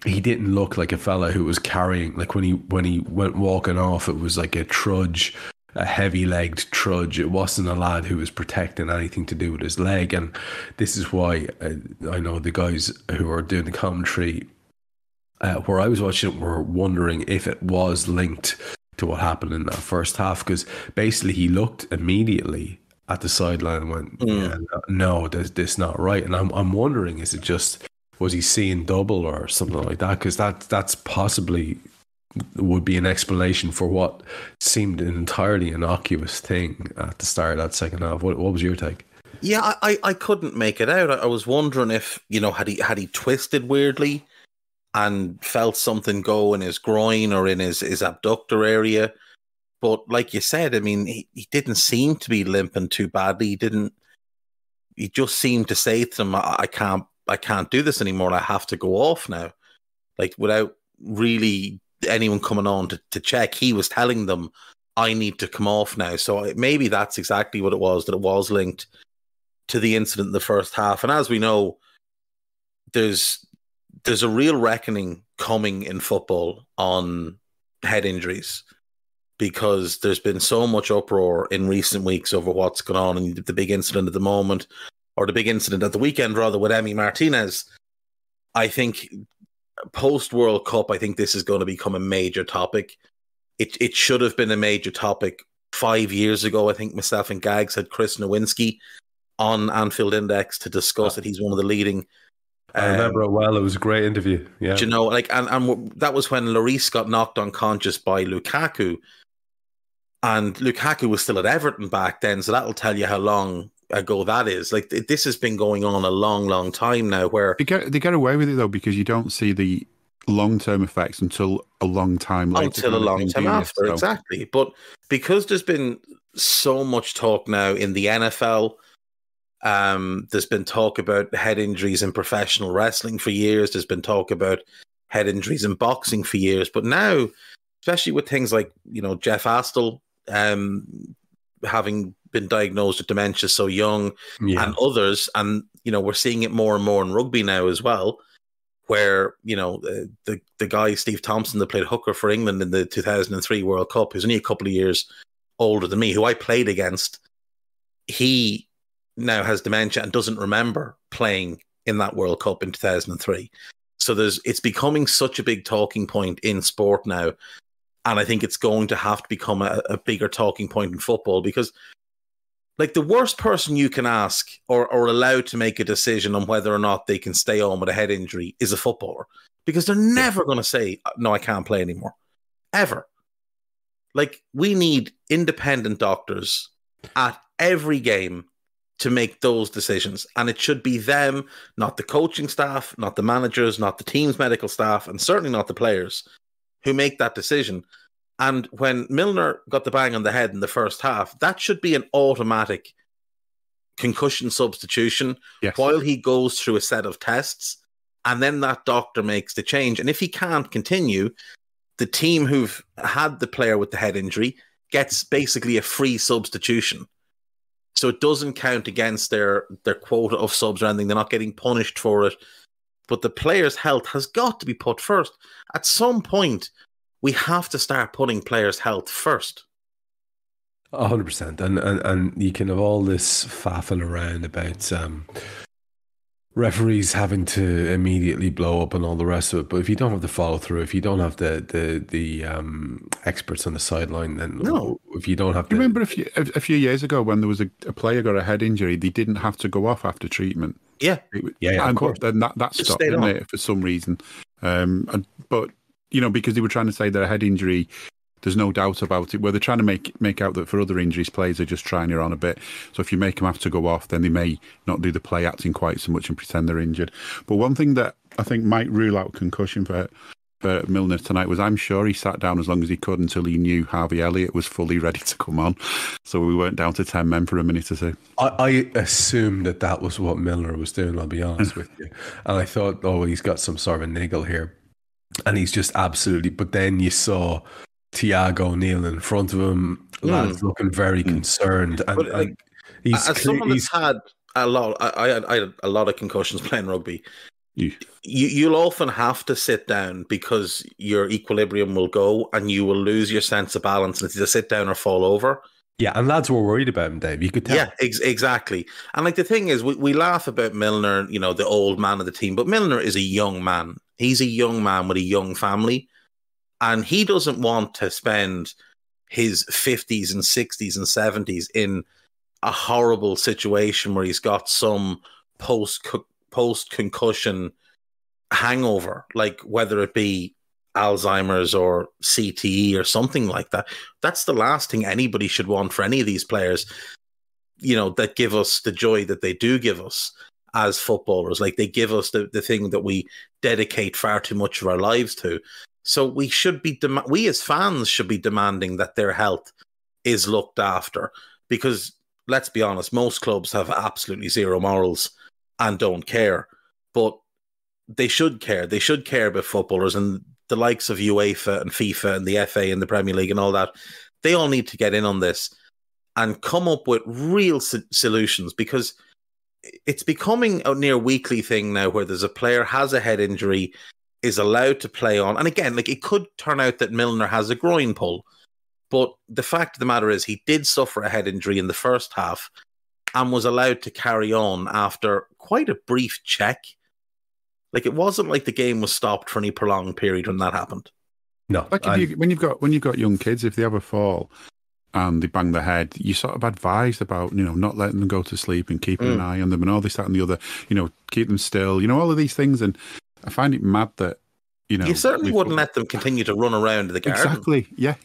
he didn't look like a fella who was carrying, like when he went walking off, it was like a trudge, a heavy-legged trudge. It wasn't a lad who was protecting anything to do with his leg. And this is why I know the guys who are doing the commentary where I was watching it were wondering if it was linked to what happened in that first half, because basically he looked immediately at the sideline and went, no, this not right. And I'm wondering, is it just, was he seeing double or something like that? Because that's possibly would be an explanation for what seemed an entirely innocuous thing at the start of that second half. What was your take? Yeah, I couldn't make it out. I was wondering if, you know, had he twisted weirdly and felt something go in his groin or in his abductor area. But like you said, I mean, he didn't seem to be limping too badly. He just seemed to say to them, I can't do this anymore. I have to go off now. Like, without really anyone coming on to check, he was telling them, I need to come off now. So maybe that's exactly what it was, that it was linked to the incident in the first half. And as we know, there's a real reckoning coming in football on head injuries, because there's been so much uproar in recent weeks over what's going on, and the big incident at the moment, or the big incident at the weekend rather, with Emi Martinez. I think post-World Cup, I think this is going to become a major topic. It should have been a major topic 5 years ago. I think myself and Gags had Chris Nowinski on Anfield Index to discuss it. He's one of the leading... I remember it well. It was a great interview. Yeah, you know, like, and that was when Lloris got knocked unconscious by Lukaku, and Lukaku was still at Everton back then. So that'll tell you how long ago that is. Like, this has been going on a long, long time now. Where they get away with it though, because you don't see the long-term effects until a long time later. Until a long time after, so. Exactly. But because there's been so much talk now in the NFL. There's been talk about head injuries in professional wrestling for years. There's been talk about head injuries in boxing for years. But now especially with things like, Jeff Astle having been diagnosed with dementia so young, and others. And, we're seeing it more and more in rugby now as well, where, the guy, Steve Thompson, that played hooker for England in the 2003 World Cup, who's only a couple of years older than me, who I played against, he now has dementia and doesn't remember playing in that World Cup in 2003. So it's becoming such a big talking point in sport now. And I think it's going to have to become a bigger talking point in football, because like the worst person you can ask or allow to make a decision on whether or not they can stay on with a head injury is a footballer, because they're never going to say, no, I can't play anymore. Ever. Like, we need independent doctors at every game to make those decisions. And it should be them, not the coaching staff, not the managers, not the team's medical staff, and certainly not the players who make that decision. And when Milner got the bang on the head in the first half, that should be an automatic concussion substitution while he goes through a set of tests. And then that doctor makes the change. And if he can't continue, the team who've had the player with the head injury gets basically a free substitution. So it doesn't count against their quota of subs or anything. They're not getting punished for it. But the player's health has got to be put first. At some point, we have to start putting players' health first. 100%. And you can have all this faffing around about referees having to immediately blow up and all the rest of it. But if you don't have the follow through, if you don't have the experts on the sideline, then no. If you don't have, remember a few years ago when there was a player got a head injury, they didn't have to go off after treatment. Yeah, of course. Then that stopped, didn't it, for some reason. But because they were trying to say that a head injury, there's no doubt about it. Where they're trying to make out that for other injuries, players are just trying it on a bit. So if you make them have to go off, then they may not do the play acting quite so much and pretend they're injured. But one thing that I think might rule out concussion for Milner tonight was, I'm sure he sat down as long as he could until he knew Harvey Elliott was fully ready to come on. So we weren't down to 10 men for a minute or two. I assumed that was what Milner was doing, I'll be honest with you. And I thought, he's got some sort of a niggle here. And he's just absolutely... But then you saw Thiago kneeling in front of him, lads looking very concerned. And he's... As someone that's had a lot... I had a lot of concussions playing rugby. You'll often have to sit down because your equilibrium will go and you will lose your sense of balance, and it's either sit down or fall over. Yeah, and lads were worried about him, Dave. You could tell. Yeah, exactly. And like the thing is, we laugh about Milner, the old man of the team, but Milner is a young man. He's a young man with a young family, and he doesn't want to spend his 50s and 60s and 70s in a horrible situation where he's got some post-concussion hangover, like whether it be Alzheimer's or CTE or something like that. That's the last thing anybody should want for any of these players, that give us the joy that they do give us as footballers. Like, they give us the thing that we dedicate far too much of our lives to. So we should be, we as fans should be demanding that their health is looked after, because let's be honest, most clubs have absolutely zero morals and don't care, but they should care. They should care about footballers, and the likes of UEFA and FIFA and the FA and the Premier League and all that. They all need to get in on this and come up with real solutions, because it's becoming a near weekly thing now where there's a player has a head injury, is allowed to play on. And again, like, it could turn out that Milner has a groin pull, but the fact of the matter is he did suffer a head injury in the first half and was allowed to carry on after quite a brief check. Like, it wasn't like the game was stopped for any prolonged period when that happened. No. Like, when you've got young kids, if they have a fall and they bang their head, you sort of advised about, not letting them go to sleep and keeping an eye on them and all this, that and the other, keep them still, all of these things. And I find it mad that, you certainly wouldn't let them continue to run around the garden. Exactly. Yeah.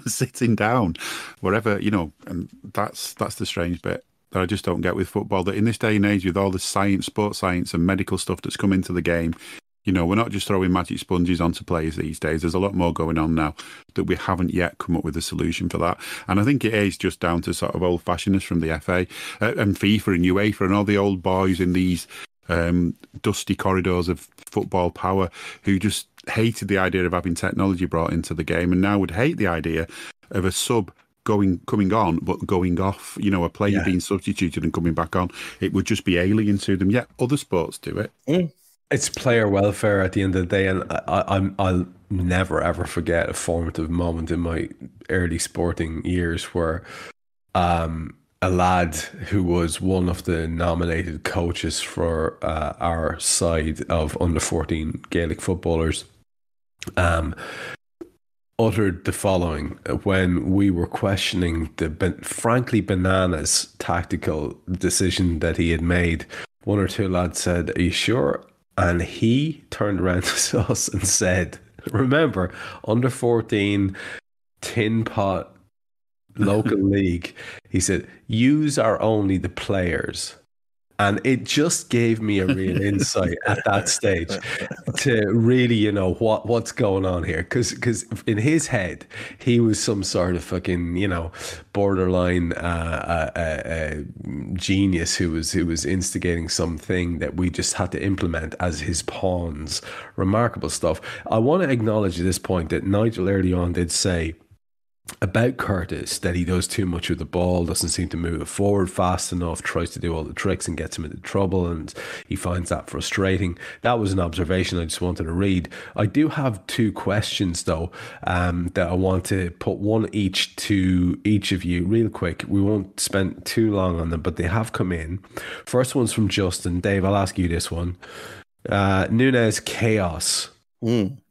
Sitting down, wherever, and that's the strange bit that I just don't get with football, that in this day and age, with all the science, sports science and medical stuff that's come into the game, we're not just throwing magic sponges onto players these days. There's a lot more going on now that we haven't yet come up with a solution for that. And I think it is just down to sort of old-fashionedness from the FA and FIFA and UEFA and all the old boys in these dusty corridors of football power who just hated the idea of having technology brought into the game, and now would hate the idea of a sub coming on but going off. A player being substituted and coming back on. It would just be alien to them. Yet other sports do it. It's player welfare at the end of the day, and I'll never ever forget a formative moment in my early sporting years where a lad who was one of the nominated coaches for our side of under 14 Gaelic footballers uttered the following when we were questioning the frankly bananas tactical decision that he had made. One or two lads said, "Are you sure?" And he turned around to us and said, "Remember, under 14 tin pot local league," he said, "Yous are only the players." And it just gave me a real insight at that stage to really, what's going on here. Because in his head, he was some sort of fucking, borderline genius who was instigating something that we just had to implement as his pawns. Remarkable stuff. I want to acknowledge at this point that Nigel early on did say about Curtis that he does too much with the ball, doesn't seem to move it forward fast enough, tries to do all the tricks and gets him into trouble, and he finds that frustrating. That was an observation I just wanted to read. I do have two questions though that I want to put one each to each of you real quick. We won't spend too long on them, but they have come in. First one's from Justin. Dave, I'll ask you this one. Nunes chaos.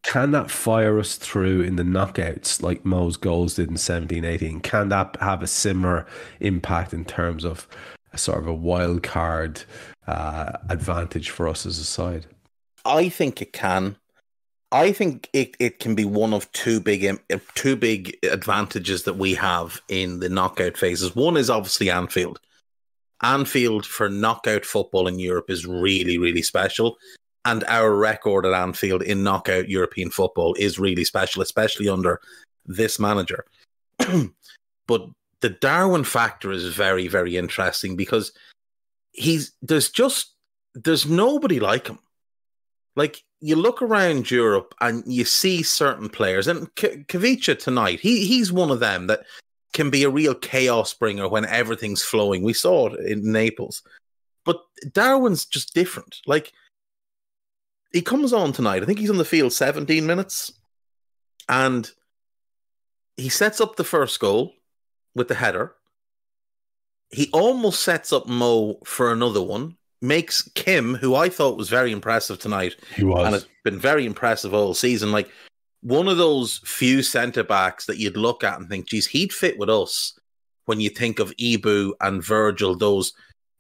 Can that fire us through in the knockouts like Mo's goals did in 17-18? Can that have a similar impact in terms of a sort of a wild card advantage for us as a side? I think it can. I think it can be one of two big advantages that we have in the knockout phases. One is obviously Anfield. Anfield for knockout football in Europe is really, really special. And our record at Anfield in knockout European football is really special, especially under this manager. But the Darwin factor is very, very interesting because there's nobody like him. Like, you look around Europe and you see certain players, and Kavica tonight, he's one of them that can be a real chaos bringer when everything's flowing. We saw it in Naples. But Darwin's just different. Like, he comes on tonight. I think he's on the field 17 minutes. And he sets up the first goal with the header. He almost sets up Mo for another one. Makes Kim, who I thought was very impressive tonight. He was. And has been very impressive all season. Like, one of those few centre-backs that you'd look at and think, geez, he'd fit with us when you think of Ibu and Virgil, those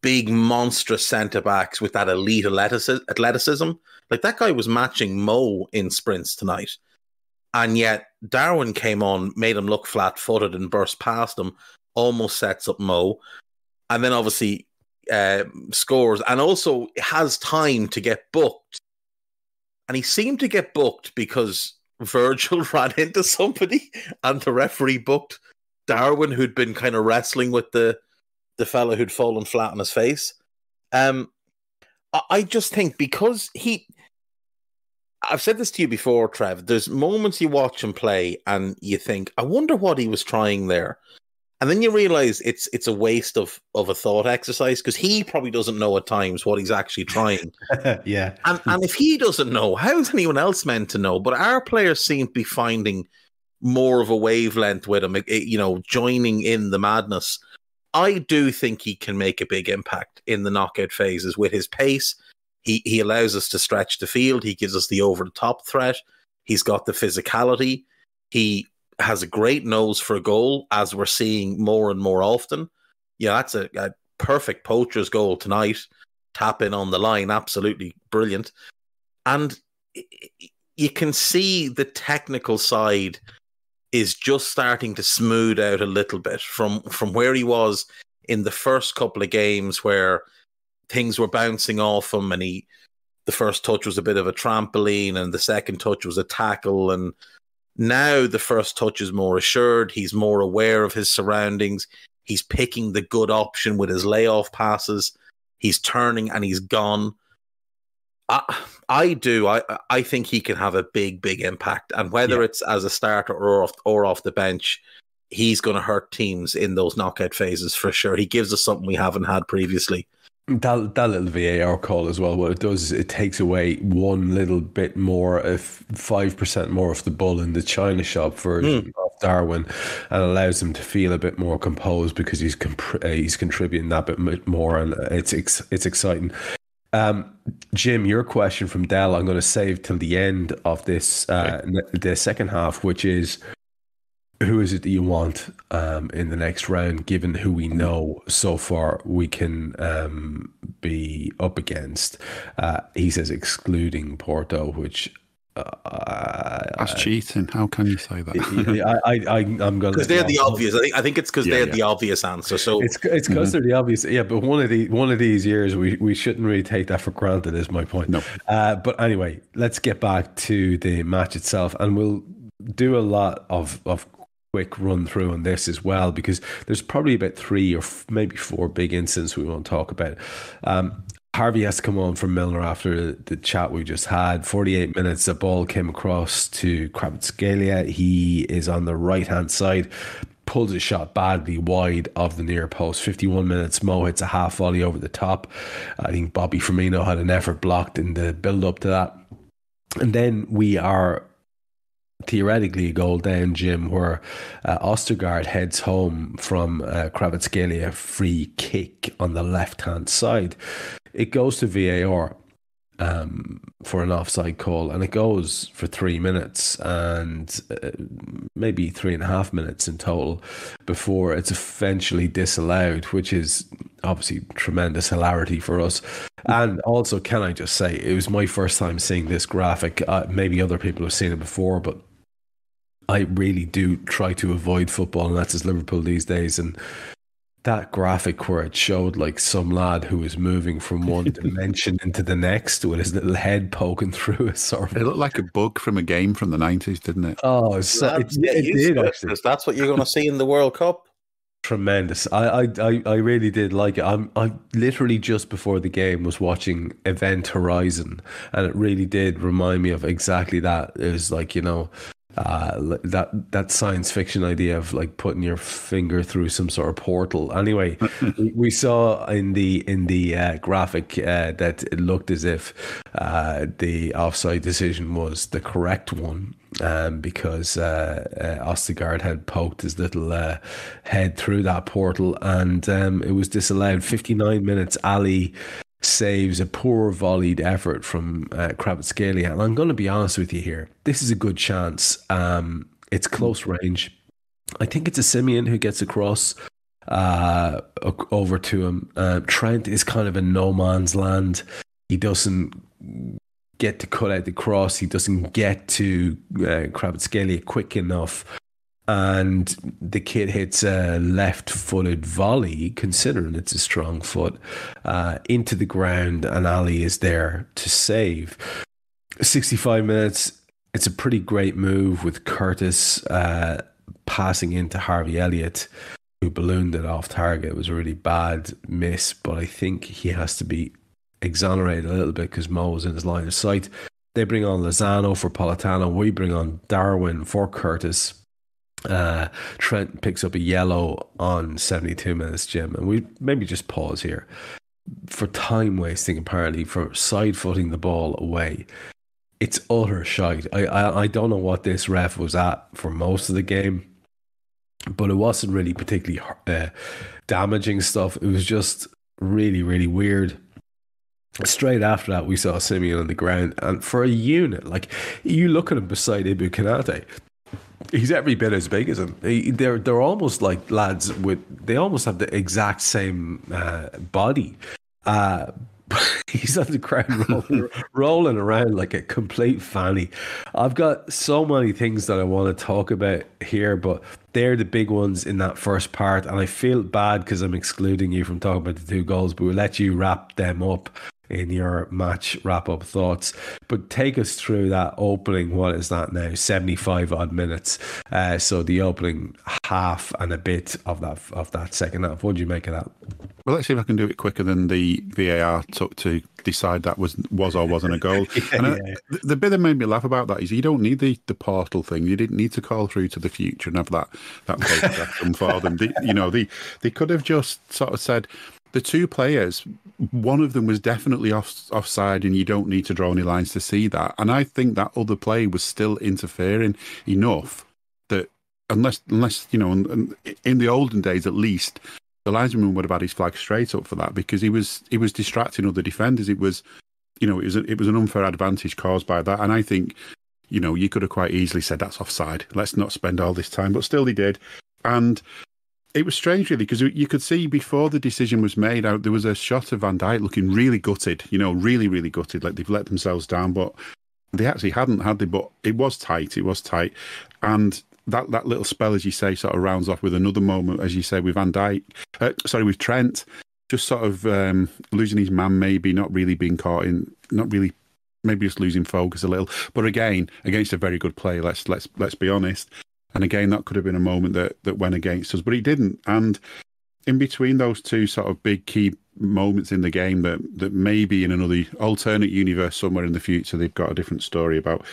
big, monstrous centre-backs with that elite athleticism. Like, that guy was matching Mo in sprints tonight. And yet, Darwin came on, made him look flat-footed and burst past him, almost sets up Mo. And then, obviously, scores and also has time to get booked. And he seemed to get booked because Virgil ran into somebody and the referee booked Darwin, who'd been kind of wrestling with the fella who'd fallen flat on his face. I just think because I've said this to you before, Trev, there's moments you watch him play and you think, I wonder what he was trying there. And then you realize it's a waste of a thought exercise because he probably doesn't know at times what he's actually trying. Yeah. And if he doesn't know, how is anyone else meant to know? But our players seem to be finding more of a wavelength with him, joining in the madness. I do think he can make a big impact in the knockout phases with his pace. He allows us to stretch the field. He gives us the over-the-top threat. He's got the physicality. He has a great nose for a goal, as we're seeing more and more often. Yeah, that's a perfect poacher's goal tonight. Tap in on the line, absolutely brilliant. And you can see the technical side is just starting to smooth out a little bit from where he was in the first couple of games where things were bouncing off him and the first touch was a bit of a trampoline and the second touch was a tackle, and now the first touch is more assured. He's more aware of his surroundings. He's picking the good option with his layoff passes. He's turning and he's gone. I do. I think he can have a big impact, and whether it's as a starter or off the bench, he's going to hurt teams in those knockout phases for sure. He gives us something we haven't had previously. That little VAR call as well, what it does is it takes away one little bit more, 5% more of the bull in the China shop version of Darwin, and allows him to feel a bit more composed because he's contributing that bit more, and it's exciting. Jim, your question from Dell, I'm going to save till the end of this, the second half, which is, who is it that you want in the next round, given who we know so far we can be up against? He says excluding Porto, which... that's cheating. How can you say that? I'm going because they're the obvious. I think it's because they're the obvious answer. So it's because they're the obvious. Yeah, but one of these years we shouldn't really take that for granted. Is my point. No. But anyway, let's get back to the match itself, and we'll do a lot of quick run through on this as well, because there's probably about 3 or maybe 4 big incidents we want to talk about. Harvey has to come on from Milner after the chat we just had. 48 minutes, the ball came across to Kvaratskhelia. He is on the right-hand side, pulls a shot badly wide of the near post. 51 minutes, Mo hits a half volley over the top. I think Bobby Firmino had an effort blocked in the build-up to that. And then we are theoretically a goal down, Jim, where Ostergaard heads home from Kvaratskhelia free kick on the left-hand side. It goes to VAR for an offside call, and it goes for 3 minutes and maybe 3.5 minutes in total before it's eventually disallowed, which is obviously tremendous hilarity for us. And also, can I just say, it was my first time seeing this graphic. Maybe other people have seen it before, but I really do try to avoid football, and that's just Liverpool these days. And that graphic where it showed like some lad who was moving from one dimension into the next with his little head poking through a sort of... It looked like a bug from a game from the 90s, didn't it? Oh, it did actually. That's what you're going to see in the World Cup. Tremendous. I really did like it. I literally just before the game was watching Event Horizon, and it really did remind me of exactly that. It was like, you know, that science fiction idea of like putting your finger through some sort of portal. Anyway, we saw in the graphic that it looked as if the offside decision was the correct one, because Ostergaard had poked his little head through that portal, and it was disallowed. 59 minutes, Ali saves a poor volleyed effort from Kvaratskhelia. And I'm going to be honest with you here. This is a good chance. It's close range. I think it's a Simeon who gets across over to him. Trent is kind of in no man's land. He doesn't get to cut out the cross. He doesn't get to Kvaratskhelia quick enough. And the kid hits a left-footed volley, considering it's a strong foot, into the ground, and Ali is there to save. 65 minutes, it's a pretty great move with Curtis passing into Harvey Elliott, who ballooned it off target. It was a really bad miss, but I think he has to be exonerated a little bit because Mo was in his line of sight. They bring on Lozano for Politano. We bring on Darwin for Curtis. Trent picks up a yellow on 72 minutes, Jim, and we maybe just pause here for time wasting, apparently, for side footing the ball away. It's utter shite. I don't know what this ref was at for most of the game, but it wasn't really particularly damaging stuff. It was just really, really weird. Straight after that, we saw Simeon on the ground, and for a unit, like, you look at him beside Ibu Konate, he's every bit as big as him. They're almost like lads they almost have the exact same body. He's on the ground rolling around like a complete fanny. I've got so many things that I want to talk about here, but they're the big ones in that first part, and I feel bad because I'm excluding you from talking about the 2 goals, but we'll let you wrap them up in your match wrap-up thoughts. But take us through that opening, what is that now, 75 odd minutes, so the opening half and a bit of that second half. What do you make of that? Well, let's see if I can do it quicker than the VAR took to decide that was or wasn't a goal. The bit that made me laugh about that is you don't need the portal thing. You didn't need to call through to the future and have that photograph come for them. They could have just sort of said the two players, one of them was definitely offside, and you don't need to draw any lines to see that. And I think that other player was still interfering enough that unless in the olden days at least, the linesman would have had his flag straight up for that, because he was distracting other defenders. It was an unfair advantage caused by that. And I think, you could have quite easily said that's offside. Let's not spend all this time. But still they did. And it was strange, really, because you could see before the decision was made, there was a shot of Van Dijk looking really gutted, really, really gutted, like they've let themselves down. But they actually hadn't, had they? But it was tight. And that little spell, as you say, sort of rounds off with another moment, as you say, with with Trent, just sort of losing his man, maybe not really being caught in, maybe just losing focus a little. But again, against a very good play, let's be honest. And again, that could have been a moment that went against us, but he didn't. And in between those two sort of big key moments in the game that maybe in another alternate universe somewhere in the future they've got a different story about,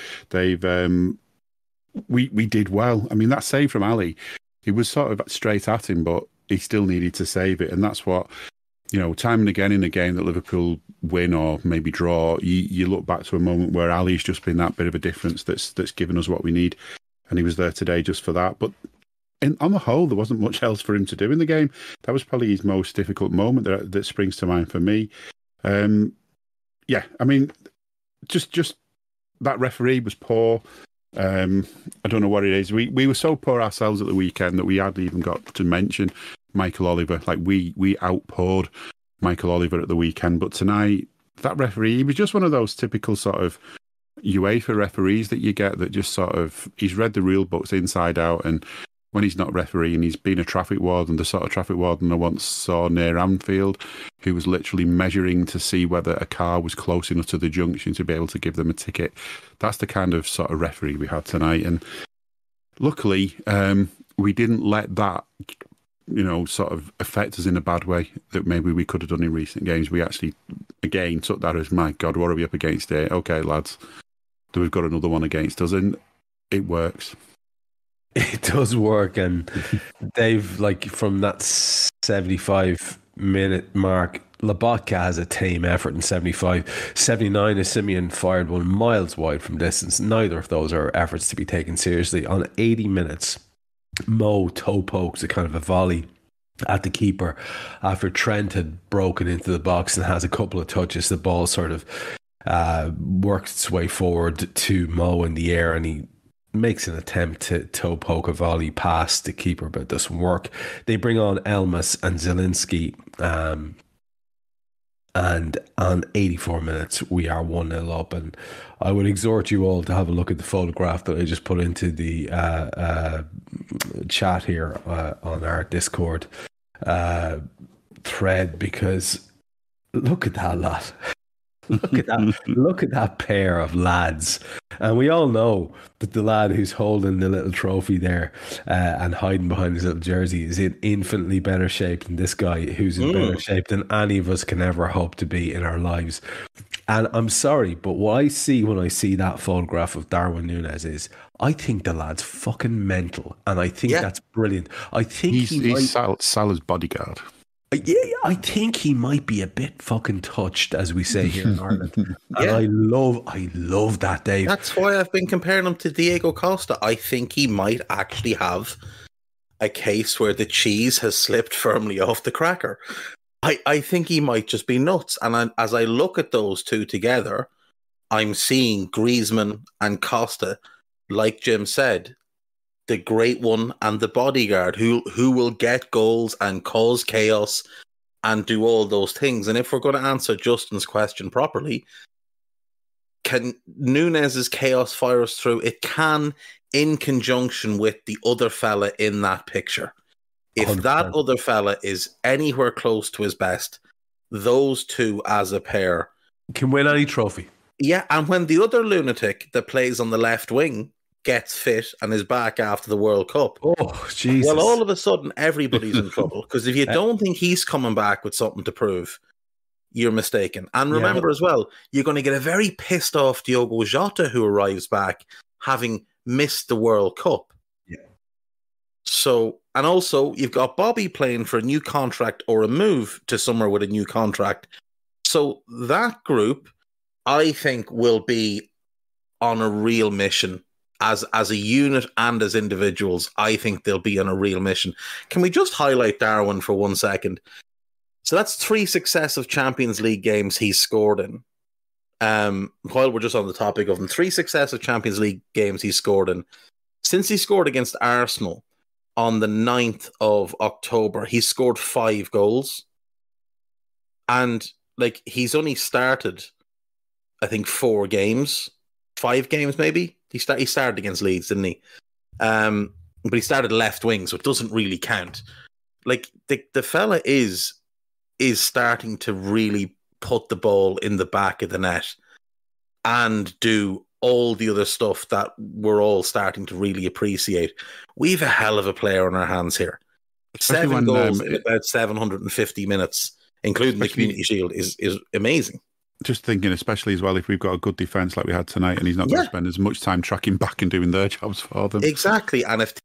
we did well. I mean, that save from Ali, it was sort of straight at him, but he still needed to save it. And that's what, time and again in a game that Liverpool win or maybe draw, you look back to a moment where Ali's just been that bit of a difference that's given us what we need. And he was there today just for that. But on the whole, there wasn't much else for him to do in the game. That was probably his most difficult moment that springs to mind for me. I mean, just that referee was poor. I don't know what it is. We were so poor ourselves at the weekend that we hardly even got to mention Michael Oliver. Like we outpoured Michael Oliver at the weekend, but tonight that referee, he was just one of those typical sort of UEFA referees that you get, that just sort of, he's read the rule books inside out, and when he's not refereeing, he's been a traffic warden, the sort of traffic warden I once saw near Anfield, who was literally measuring to see whether a car was close enough to the junction to be able to give them a ticket. That's the kind of sort of referee we had tonight. And luckily, we didn't let that, sort of affect us in a bad way that maybe we could have done in recent games. We actually, again, took that as, my God, what are we up against here? Okay, lads, we've got another one against us, and it works. It does work, and Dave, like from that 75-minute mark, Lobotka has a team effort in 75. 79 is Simeon fired one miles wide from distance. Neither of those are efforts to be taken seriously. On 80 minutes, Mo toe pokes a kind of a volley at the keeper after Trent had broken into the box and has a couple of touches. The ball sort of works its way forward to Mo in the air, and he makes an attempt to toe poke a volley past the keeper, but it doesn't work. They bring on Elmas and Zielinski, and on 84 minutes we are 1-0 up. And I would exhort you all to have a look at the photograph that I just put into the chat here on our Discord thread, because look at that lot. Look at that pair of lads. And we all know that the lad who's holding the little trophy there and hiding behind his little jersey is in infinitely better shape than this guy, who's in better shape than any of us can ever hope to be in our lives. And I'm sorry, but what I see when I see that photograph of Darwin Núñez is, I think the lad's fucking mental, and I think that's brilliant. I think he's Salah's bodyguard. Yeah, I think he might be a bit fucking touched, as we say here in Ireland. And I love that, Dave. That's why I've been comparing him to Diego Costa. I think he might actually have a case where the cheese has slipped firmly off the cracker. I think he might just be nuts. And as I look at those two together, I'm seeing Griezmann and Costa, like Jim said, the great one and the bodyguard who will get goals and cause chaos and do all those things. And if we're going to answer Justin's question properly, can Núñez's chaos fire us through? It can, in conjunction with the other fella in that picture. If 100%. That other fella is anywhere close to his best, those two as a pair can win any trophy. Yeah, and when the other lunatic that plays on the left wing gets fit and is back after the World Cup. Oh, Jesus. Well, all of a sudden, everybody's in trouble. Because if you don't think he's coming back with something to prove, you're mistaken. And remember as well, you're going to get a very pissed off Diogo Jota who arrives back having missed the World Cup. Yeah. So, and also you've got Bobby playing for a new contract or a move to somewhere with a new contract. So that group, I think, will be on a real mission as a unit and as individuals. I think they'll be on a real mission. Can we just highlight Darwin for 1 second? So that's 3 successive Champions League games he's scored in. While we're just on the topic of them, 3 successive Champions League games he's scored in. Since he scored against Arsenal on the 9th of October, he's scored 5 goals. And like he's only started, I think, 4 games, 5 games maybe. He started against Leeds, didn't he? But he started left wing, so it doesn't really count. Like the fella is starting to really put the ball in the back of the net and do all the other stuff that we're all starting to really appreciate. We've a hell of a player on our hands here. 7 goals in about 750 minutes, including the Community Shield, is amazing. Just thinking, especially as well, if we've got a good defence like we had tonight, and he's not going to spend as much time tracking back and doing their jobs for them. Exactly. And if they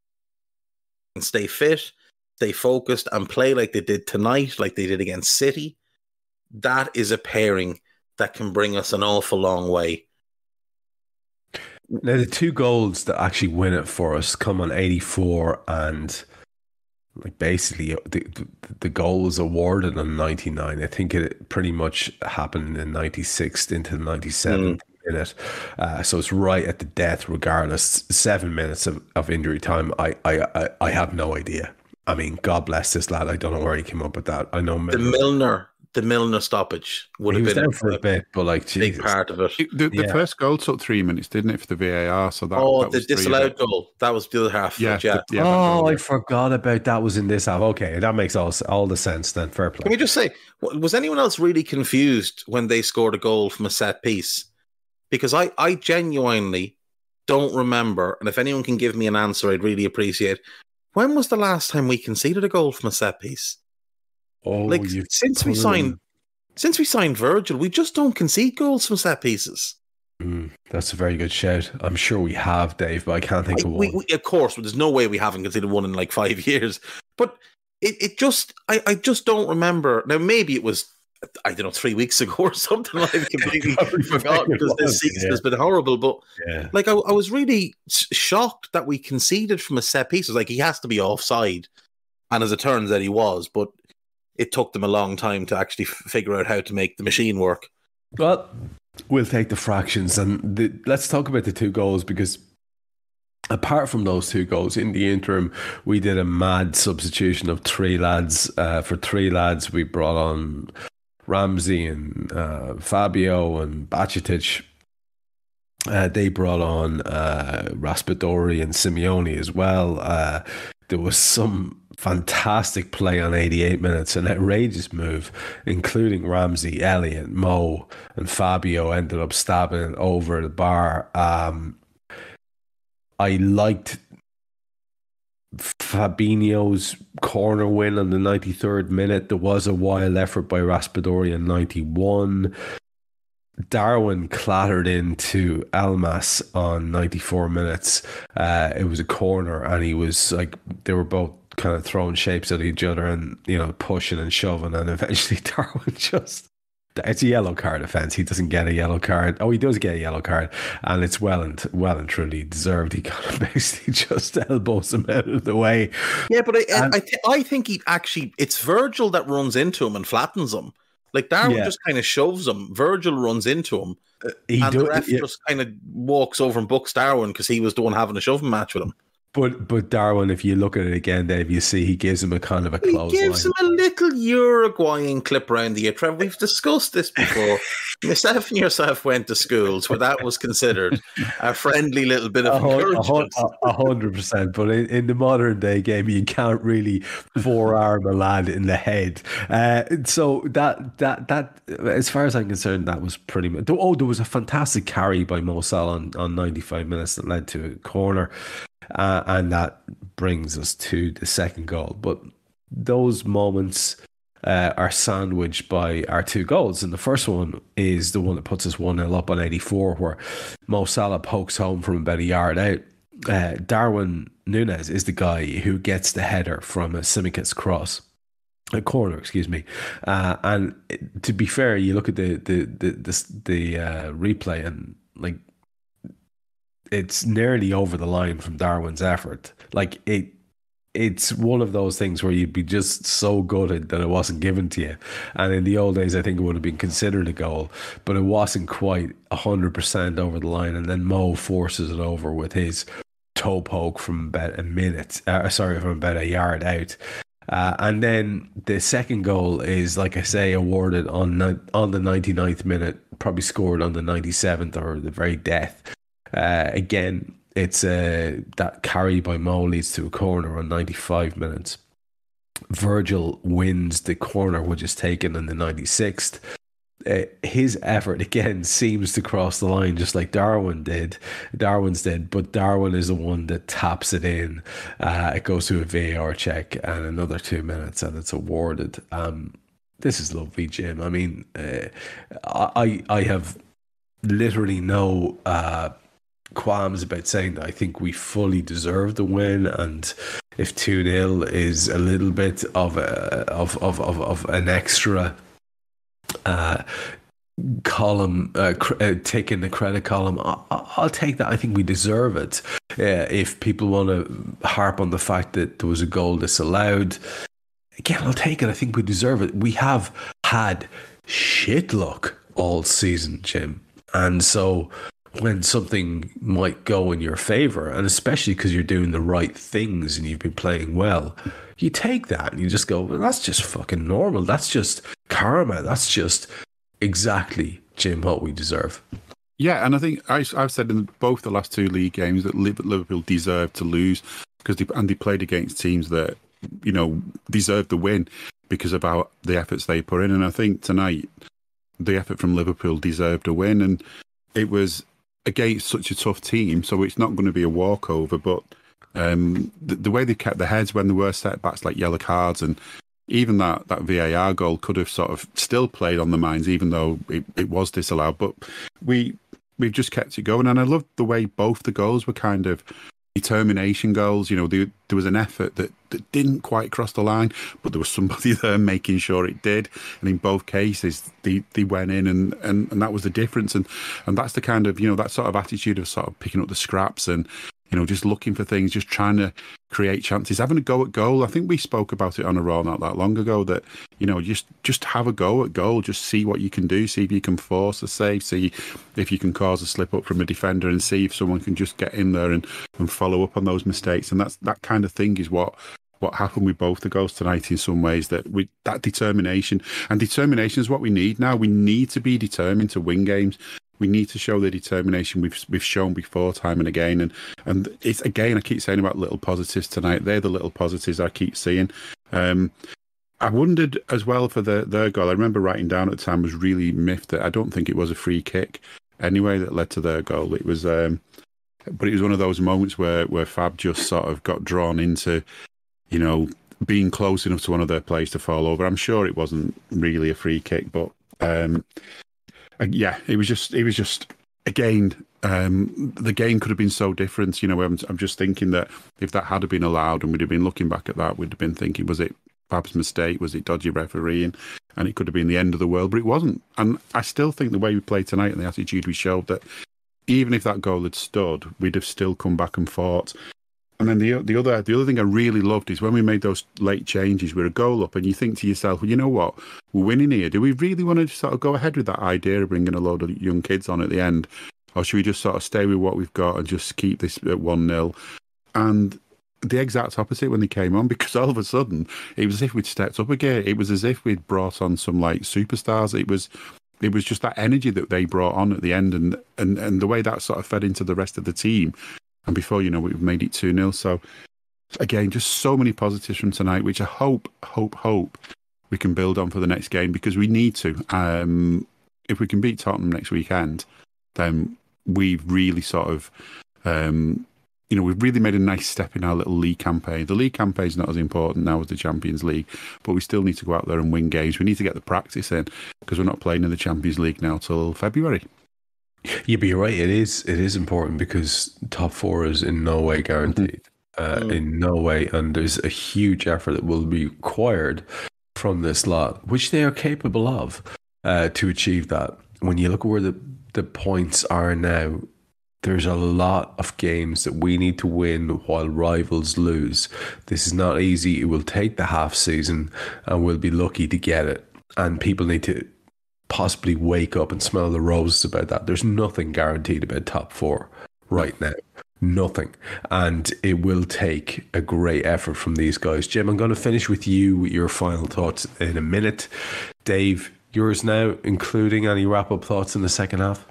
can stay fit, stay focused, and play like they did tonight, like they did against City, that is a pairing that can bring us an awful long way. Now, the 2 goals that actually win it for us come on 84 and like basically the goal was awarded on 99. I think it pretty much happened in the 96th into the 97th minute. So it's right at the death regardless. 7 minutes of injury time. I have no idea. I mean, God bless this lad. I don't know where he came up with that. I know the Milner stoppage would have been there for a bit, but like big part of it. The first goal took 3 minutes, didn't it, for the VAR? So that the disallowed goal. That was the other half. Yeah. I forgot about that. Was in this half. Okay, that makes all the sense then. Fair play. Can we just say, was anyone else really confused when they scored a goal from a set piece? Because I genuinely don't remember, and if anyone can give me an answer, I'd really appreciate. When was the last time we conceded a goal from a set piece? Since we signed Virgil, we just don't concede goals from set pieces. That's a very good shout. I'm sure we have, Dave, but I can't think of one. Of course, there's no way we haven't conceded one in like 5 years. But I just don't remember. Now, maybe it was, I don't know, 3 weeks ago or something. I've completely forgotten because this season has been horrible. But like, I was really shocked that we conceded from a set piece. It was like, he has to be offside. And as it turns out, he was. But it took them a long time to actually figure out how to make the machine work. Well, we'll take the fractions. And let's talk about the 2 goals, because apart from those 2 goals, in the interim, we did a mad substitution of 3 lads. For 3 lads, we brought on Ramsey and Fabio and Bajcetic. They brought on Raspadori and Simeone as well. There was some fantastic play on 88 minutes, an outrageous move, including Ramsey, Elliott, Mo, and Fabio ended up stabbing it over the bar. I liked Fabinho's corner win on the 93rd minute. There was a wild effort by Raspadori in 91. Darwin clattered into Almas on 94 minutes. It was a corner, and he was like, they were both kind of throwing shapes at each other and, you know, pushing and shoving, and eventually Darwin just, it's a yellow card offence. He doesn't get a yellow card. Oh, he does get a yellow card, and it's well and truly deserved. He kind of basically just elbows him out of the way. Yeah, but I think he actually, it's Virgil that runs into him and flattens him. Like, Darwin just kind of shoves him. Virgil runs into him. The ref just kind of walks over and books Darwin because he was the one having a shoving match with him. But Darwin, if you look at it again, Dave, you see he gives him a kind of a close He gives line. him a little Uruguayan clip around the ear. Trev, we've discussed this before. Myself and yourself went to schools where that was considered a friendly little bit of encouragement. 100%. But in the modern day game, you can't really forearm a lad in the head. So that as far as I'm concerned, that was pretty much. Oh, there was a fantastic carry by Mo Salah on 95 minutes that led to a corner. And that brings us to the second goal. But those moments are sandwiched by our two goals. And the first one is the one that puts us 1-0 up on 84, where Mo Salah pokes home from about a yard out. Darwin Núñez is the guy who gets the header from a Simicas cross. A corner, excuse me. And to be fair, you look at the replay and like, it's nearly over the line from Darwin's effort. Like it's one of those things where you'd be just so gutted that it wasn't given to you. And in the old days, I think it would have been considered a goal, but it wasn't quite 100% over the line. And then Mo forces it over with his toe poke from about from about a yard out. And then the second goal is, like I say, awarded on the 99th minute, probably scored on the 97th or the very death. Again, it's that carry by Mo leads to a corner on 95 minutes. Virgil wins the corner, which is taken in the 96th. His effort again seems to cross the line just like Darwin's did, but Darwin is the one that taps it in. It goes to a VAR check and another 2 minutes and it's awarded. This is lovely, Jim. I mean, I have literally no qualms about saying that I think we fully deserve the win, and if 2-0 is a little bit of an extra column, tick in the credit column, I'll take that. I think we deserve it. If people want to harp on the fact that there was a goal disallowed, again, I'll take it. I think we deserve it. We have had shit luck all season, Jim, and so when something might go in your favour, and especially because you're doing the right things and you've been playing well, you take that and you just go, well, that's just fucking normal. That's just karma. That's just exactly, Jim, what we deserve. Yeah, and I think I've said in both the last two league games that Liverpool deserved to lose because they played against teams that, you know, deserved the win because of the efforts they put in. And I think tonight, the effort from Liverpool deserved a win. And it was against such a tough team, so it's not going to be a walkover, but the way they kept their heads when there were setbacks like yellow cards, and even that VAR goal could have sort of still played on the minds, even though it was disallowed. But we've just kept it going, and I loved the way both the goals were kind of determination goals. You know, there was an effort that didn't quite cross the line, but there was somebody there making sure it did. And in both cases, they went in, and that was the difference. And that's the kind of, you know, that sort of attitude of sort of picking up the scraps and, you know, just looking for things, just trying to create chances, having a go at goal. I think we spoke about it on a Raw not that long ago that, you know, just have a go at goal, just see what you can do, see if you can force a save, see if you can cause a slip up from a defender, and see if someone can just get in there and follow up on those mistakes. And that kind of thing is what happened with both the goals tonight in some ways, that determination is what we need now. We need to be determined to win games. We need to show the determination we've shown before, time and again. And it's, again, I keep saying about little positives tonight. They're the little positives I keep seeing. I wondered as well for their goal. I remember writing down at the time, was really miffed that I don't think it was a free kick anyway that led to their goal. It was, but it was one of those moments where Fab just sort of got drawn into, you know, being close enough to one of their players to fall over. I'm sure it wasn't really a free kick, but yeah, it was just again, the game could have been so different. You know, I'm just thinking that if that had been allowed and we'd have been looking back at that, we'd have been thinking, was it Fab's mistake? Was it dodgy refereeing? And it could have been the end of the world, but it wasn't. And I still think the way we played tonight and the attitude we showed, that even if that goal had stood, we'd have still come back and fought. And then the other thing I really loved is when we made those late changes, we're a goal up, and you think to yourself, well, you know what, we're winning here. Do we really want to sort of go ahead with that idea of bringing a load of young kids on at the end? Or should we just sort of stay with what we've got and just keep this at 1-0? And the exact opposite when they came on, because all of a sudden it was as if we'd stepped up again. It was as if we'd brought on some like superstars. It was just that energy that they brought on at the end, and the way that sort of fed into the rest of the team. And before you know, we've made it 2-0. So again, just so many positives from tonight, which I hope we can build on for the next game, because we need to. If we can beat Tottenham next weekend, then we've really sort of, we've really made a nice step in our little league campaign. The league campaign is not as important now as the Champions League, but we still need to go out there and win games. We need to get the practice in, because we're not playing in the Champions League now till February. Yeah, but you're right. It is important, because top four is in no way guaranteed. In no way, and there's a huge effort that will be required from this lot, which they are capable of, to achieve that. When you look at where the points are now, there's a lot of games that we need to win while rivals lose. This is not easy. It will take the half season, and we'll be lucky to get it. And people need to possibly wake up and smell the roses about that. There's nothing guaranteed about top four right now. Nothing. And it will take a great effort from these guys. Jim, I'm going to finish with you with your final thoughts in a minute. Dave, yours now, including any wrap-up thoughts in the second half?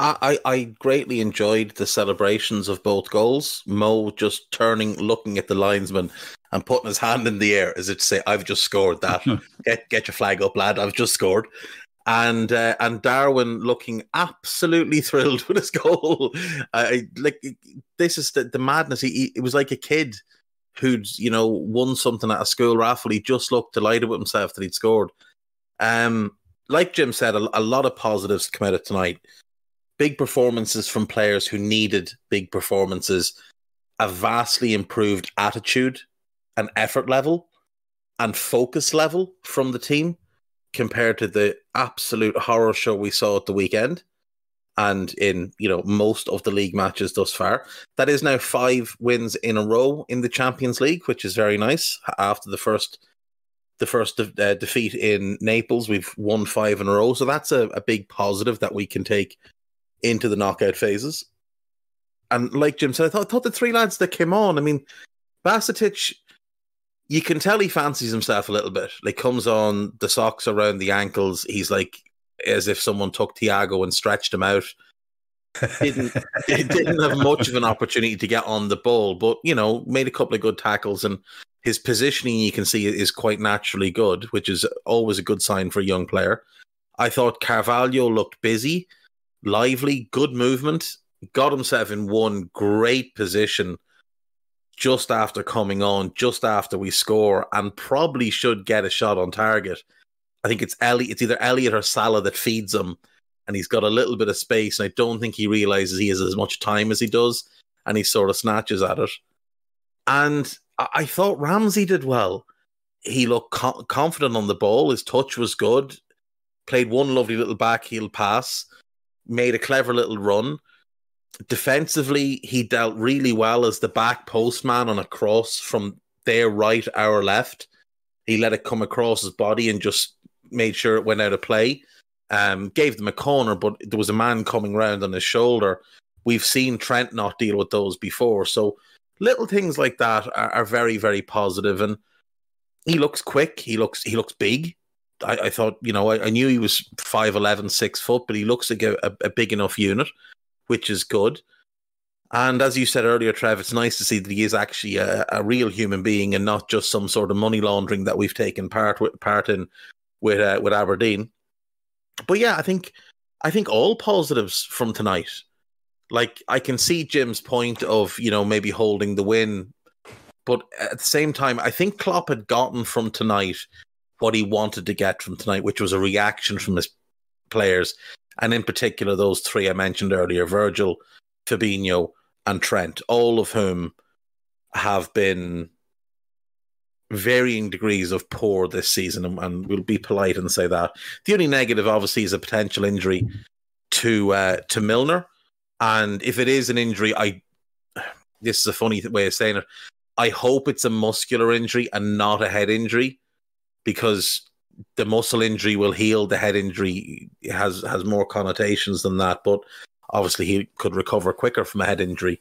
I greatly enjoyed the celebrations of both goals. Mo just turning, looking at the linesman and putting his hand in the air as if to say, I've just scored that. Get your flag up, lad. I've just scored. And Darwin looking absolutely thrilled with his goal. This is the madness. It was like a kid who'd won something at a school raffle. He just looked delighted with himself that he'd scored. Like Jim said, a lot of positives come out of tonight. Big performances from players who needed big performances. A vastly improved attitude and effort level and focus level from the team, compared to the absolute horror show we saw at the weekend and in most of the league matches thus far. That is now 5 wins in a row in the Champions League, which is very nice. After the first defeat in Naples, we've won 5 in a row. So that's a big positive that we can take into the knockout phases. And like Jim said, I thought the 3 lads that came on, I mean, Basetic, you can tell he fancies himself a little bit. Like, comes on, the socks around the ankles. He's like, as if someone took Thiago and stretched him out. Didn't have much of an opportunity to get on the ball, but, made a couple of good tackles, and his positioning, you can see, is quite naturally good, which is always a good sign for a young player. I thought Carvalho looked busy, lively, good movement, got himself in one great position just after coming on, just after we score, and probably should get a shot on target. I think it's either Elliott or Salah that feeds him, and he's got a little bit of space, and I don't think he realizes he has as much time as he does, and he sort of snatches at it. And I thought Ramsey did well. He looked confident on the ball. His touch was good. Played one lovely little backheel pass. Made a clever little run. Defensively, he dealt really well as the back postman on a cross from their right, our left. He let it come across his body and just made sure it went out of play. Gave them a corner, but there was a man coming round on his shoulder. We've seen Trent not deal with those before. So little things like that are very, very positive. And he looks quick. He looks big. I thought, I knew he was 5'11", 6 foot, but he looks like a big enough unit, which is good. And as you said earlier, Trev, it's nice to see that he is actually a real human being and not just some sort of money laundering that we've taken part in with Aberdeen. But yeah, I think all positives from tonight. Like, I can see Jim's point of, maybe holding the win, but at the same time, I think Klopp had gotten from tonight what he wanted to get from tonight, which was a reaction from his players, and in particular those 3 I mentioned earlier, Virgil, Fabinho and Trent, all of whom have been varying degrees of poor this season, and we'll be polite and say that. The only negative, obviously, is a potential injury to Milner, and if it is an injury, this is a funny way of saying it, I hope it's a muscular injury and not a head injury, because the muscle injury will heal. The head injury has more connotations than that, but obviously he could recover quicker from a head injury.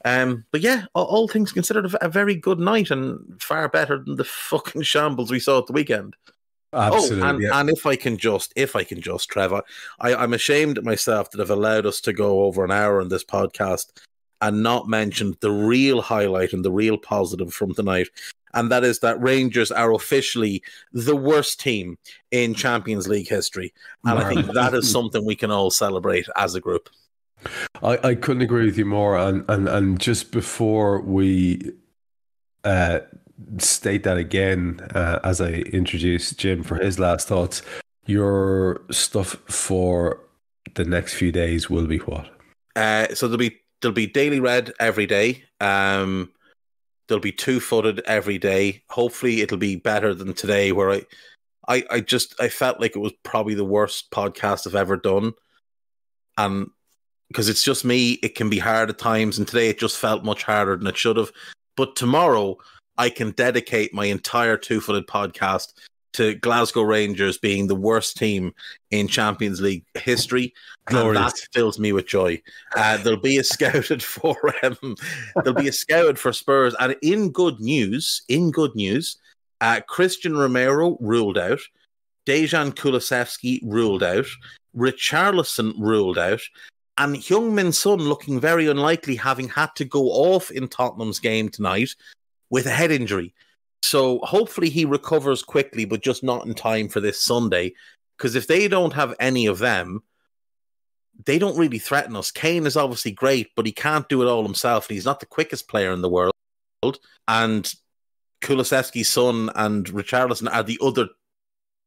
But yeah, all things considered, a very good night and far better than the fucking shambles we saw at the weekend. Absolutely. And if I can just, Trevor, I'm ashamed of myself that I've allowed us to go over an hour on this podcast and not mentioned the real highlight and the real positive from tonight. And that is that Rangers are officially the worst team in Champions League history. And I think that is something we can all celebrate as a group. I couldn't agree with you more. And just before we state that again, as I introduce Jim for his last thoughts, your stuff for the next few days will be what? So there'll be Daily Red every day. There'll be Two-Footed every day. Hopefully it'll be better than today, where I felt like it was probably the worst podcast I've ever done. And because it's just me, it can be hard at times. And today it just felt much harder than it should have. But tomorrow I can dedicate my entire Two-Footed podcast to Glasgow Rangers being the worst team in Champions League history. Glorious. And that fills me with joy. There'll be a scouted for Spurs. And in good news, Christian Romero ruled out, Dejan Kulusevski ruled out, Richarlison ruled out, and Heung-min Son looking very unlikely, having had to go off in Tottenham's game tonight with a head injury. So hopefully he recovers quickly, but just not in time for this Sunday. Because if they don't have any of them, they don't really threaten us. Kane is obviously great, but he can't do it all himself. And he's not the quickest player in the world. And Kulusevski's Son and Richarlison are the other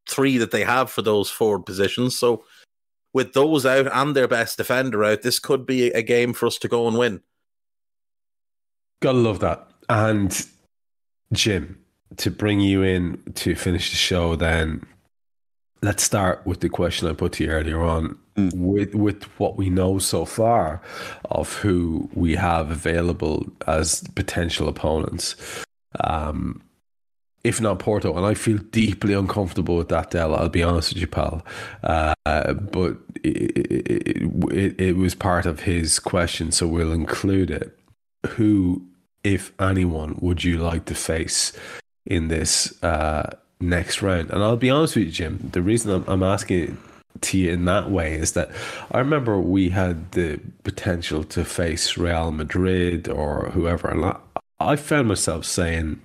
three that they have for those forward positions. So with those out and their best defender out, this could be a game for us to go and win. Gotta love that. And Jim, to bring you in to finish the show, then let's start with the question I put to you earlier on. With what we know so far of who we have available as potential opponents, if not Porto, and I feel deeply uncomfortable with that, Del, I'll be honest with you, pal. But it was part of his question, so we'll include it. Who, if anyone, would you like to face in this next round? And I'll be honest with you, Jim, the reason I'm asking it to you in that way is that I remember we had the potential to face Real Madrid or whoever, and I found myself saying,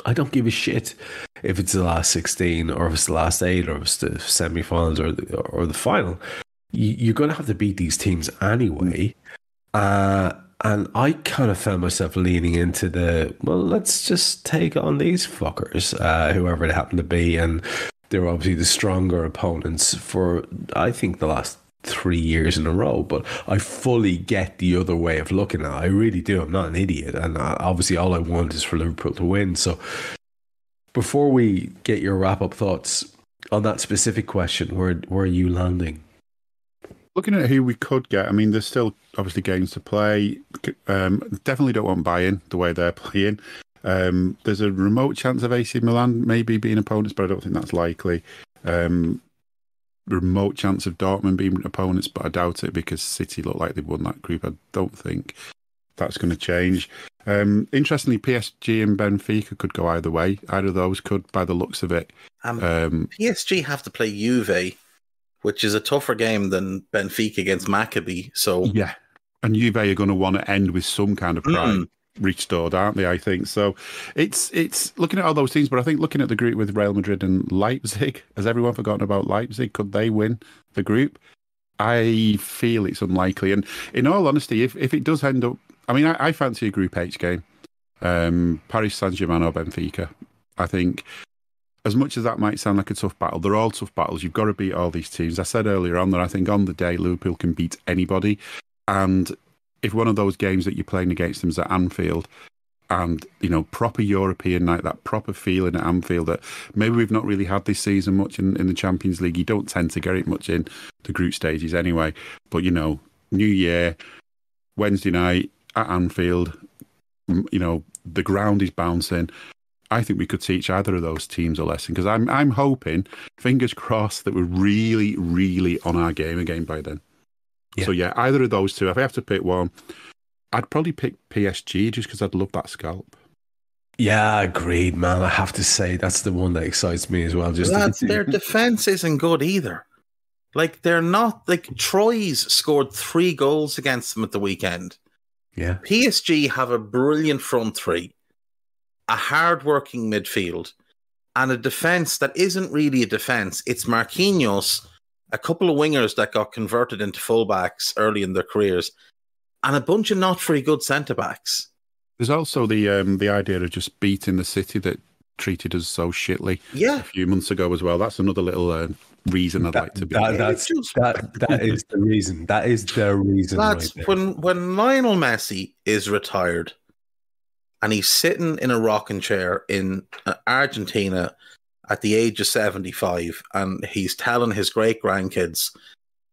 I don't give a shit if it's the last 16 or if it's the last 8 or if it's the semi-finals or the final. You're going to have to beat these teams anyway. And I kind of found myself leaning into let's just take on these fuckers, whoever they happen to be. And they were obviously the stronger opponents for, I think, the last 3 years in a row. But I fully get the other way of looking at it. I really do. I'm not an idiot. And obviously all I want is for Liverpool to win. So before we get your wrap-up thoughts on that specific question, where are you landing? Looking at who we could get, I mean, there's still obviously games to play. Definitely don't want Bayern the way they're playing. There's a remote chance of AC Milan maybe being opponents, but I don't think that's likely. Remote chance of Dortmund being opponents, but I doubt it because City look like they've won that group. I don't think that's going to change. Interestingly, PSG and Benfica could go either way. Either of those could, by the looks of it. PSG have to play Juve, which is a tougher game than Benfica against Maccabi. So yeah, and Juve are going to want to end with some kind of pride restored, aren't they? I think so. It's looking at all those teams, but I think looking at the group with Real Madrid and Leipzig, has everyone forgotten about Leipzig? Could they win the group? I feel it's unlikely. And in all honesty, if it does end up, I mean, I fancy a Group H game, Paris Saint-Germain or Benfica. I think, as much as that might sound like a tough battle, they're all tough battles. You've got to beat all these teams. I said earlier on that I think on the day Liverpool can beat anybody. And if one of those games that you're playing against them is at Anfield and, you know, proper European night, that proper feeling at Anfield that maybe we've not really had this season much in the Champions League. You don't tend to get it much in the group stages anyway. But, you know, New Year, Wednesday night at Anfield, you know, the ground is bouncing. I think we could teach either of those teams a lesson because I'm hoping, fingers crossed, that we're really, really on our game again by then. Yeah. So yeah, either of those two. If I have to pick one, I'd probably pick PSG just because I'd love that scalp. Yeah, agreed, man. I have to say that's the one that excites me as well. Just their defense isn't good either. Like, they're not, like, Troyes scored 3 goals against them at the weekend. Yeah. PSG have a brilliant front three, a hard-working midfield, and a defense that isn't really a defense. It's Marquinhos, a couple of wingers that got converted into fullbacks early in their careers, and a bunch of not very good centre-backs. There's also the idea of just beating the city that treated us so shitly a few months ago as well. That's another little reason I'd like to be. That is the reason. That is the reason. Lads, right when Lionel Messi is retired and he's sitting in a rocking chair in Argentina at the age of 75 and he's telling his great-grandkids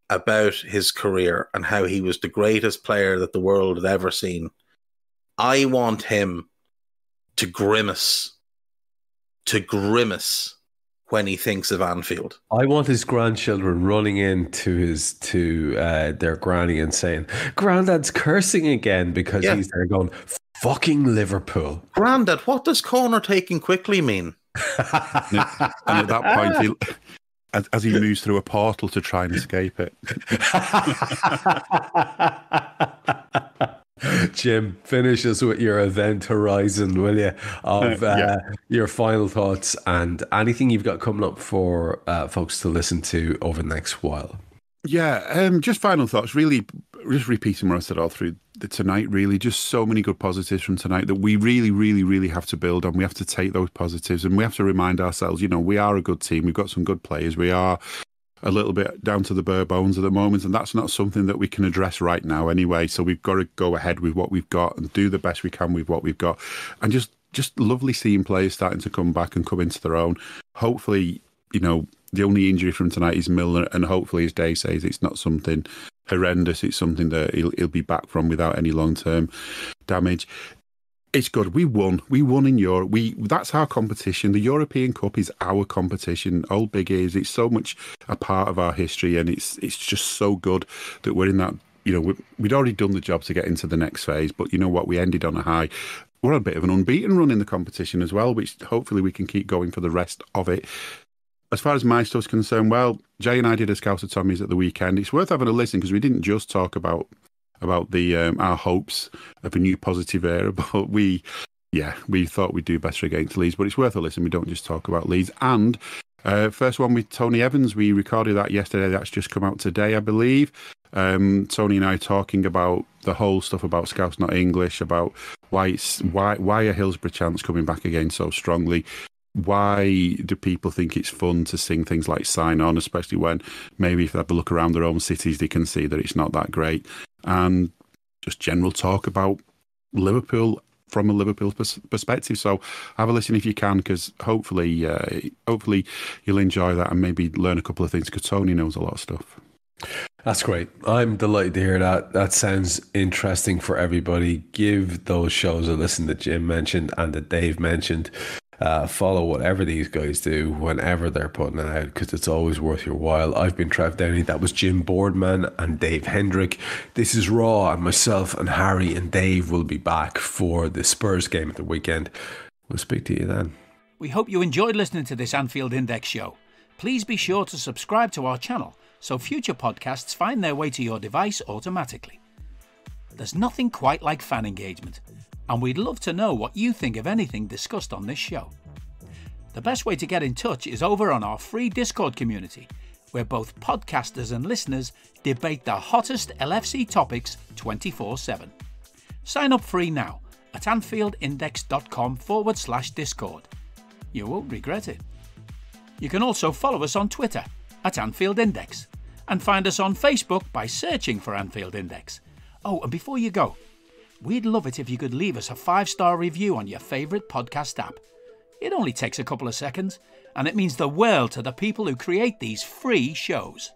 about his career and how he was the greatest player that the world had ever seen, I want him to grimace when he thinks of Anfield. I want his grandchildren running into their granny and saying, "Grandad's cursing again," because he's there going, "Fucking Liverpool." Grandad, what does corner taking quickly mean? And at that point, as he moves through a portal to try and escape it. Jim, finish us with your event horizon, will you? Of your final thoughts and anything you've got coming up for folks to listen to over the next while. Yeah, just final thoughts. Really, just repeating what I said all through tonight. Really, just so many good positives from tonight that we really, really, really have to build on. We have to take those positives and we have to remind ourselves. You know, we are a good team. We've got some good players. We are a little bit down to the bare bones at the moment, and that's not something that we can address right now anyway. So we've got to go ahead with what we've got and do the best we can with what we've got. And just lovely seeing players starting to come back and come into their own. Hopefully, you know, the only injury from tonight is Milner, and hopefully, as Dave says, it's not something horrendous. It's something that he'll be back from without any long-term damage. It's good. We won. We won in Europe. That's our competition. The European Cup is our competition. Old Big Ears. It's so much a part of our history, and it's just so good that we're in that. You know, we'd already done the job to get into the next phase, but you know what? We ended on a high. We're on a bit of an unbeaten run in the competition as well, which hopefully we can keep going for the rest of it. As far as my stuff's concerned, well, Jay and I did a Scouse of Tommy's at the weekend. It's worth having a listen because we didn't just talk about the our hopes of a new positive era, but we thought we'd do better against Leeds. But it's worth a listen. We don't just talk about Leeds. And first one with Tony Evans, we recorded that yesterday. That's just come out today, I believe. Tony and I talking about the whole stuff about Scouse Not English, about why are Hillsborough chants coming back again so strongly. Why do people think it's fun to sing things like Sign On, especially when maybe if they have a look around their own cities, they can see that it's not that great. And just general talk about Liverpool from a Liverpool perspective. So have a listen if you can, because hopefully you'll enjoy that and maybe learn a couple of things, because Tony knows a lot of stuff. That's great. I'm delighted to hear that. That sounds interesting for everybody. Give those shows a listen that Jim mentioned and that Dave mentioned. Follow whatever these guys do whenever they're putting it out, because it's always worth your while. I've been Trev Downey. That was Jim Boardman and Dave Hendrick. This is Raw, and myself and Harry and Dave will be back for the Spurs game at the weekend. We'll speak to you then. We hope you enjoyed listening to this Anfield Index show. Please be sure to subscribe to our channel so future podcasts find their way to your device automatically. There's nothing quite like fan engagement, and we'd love to know what you think of anything discussed on this show. The best way to get in touch is over on our free Discord community, where both podcasters and listeners debate the hottest LFC topics 24/7. Sign up free now at AnfieldIndex.com/Discord. You won't regret it. You can also follow us on Twitter at Anfield Index and find us on Facebook by searching for Anfield Index. Oh, and before you go, we'd love it if you could leave us a 5-star review on your favourite podcast app. It only takes a couple of seconds, and it means the world to the people who create these free shows.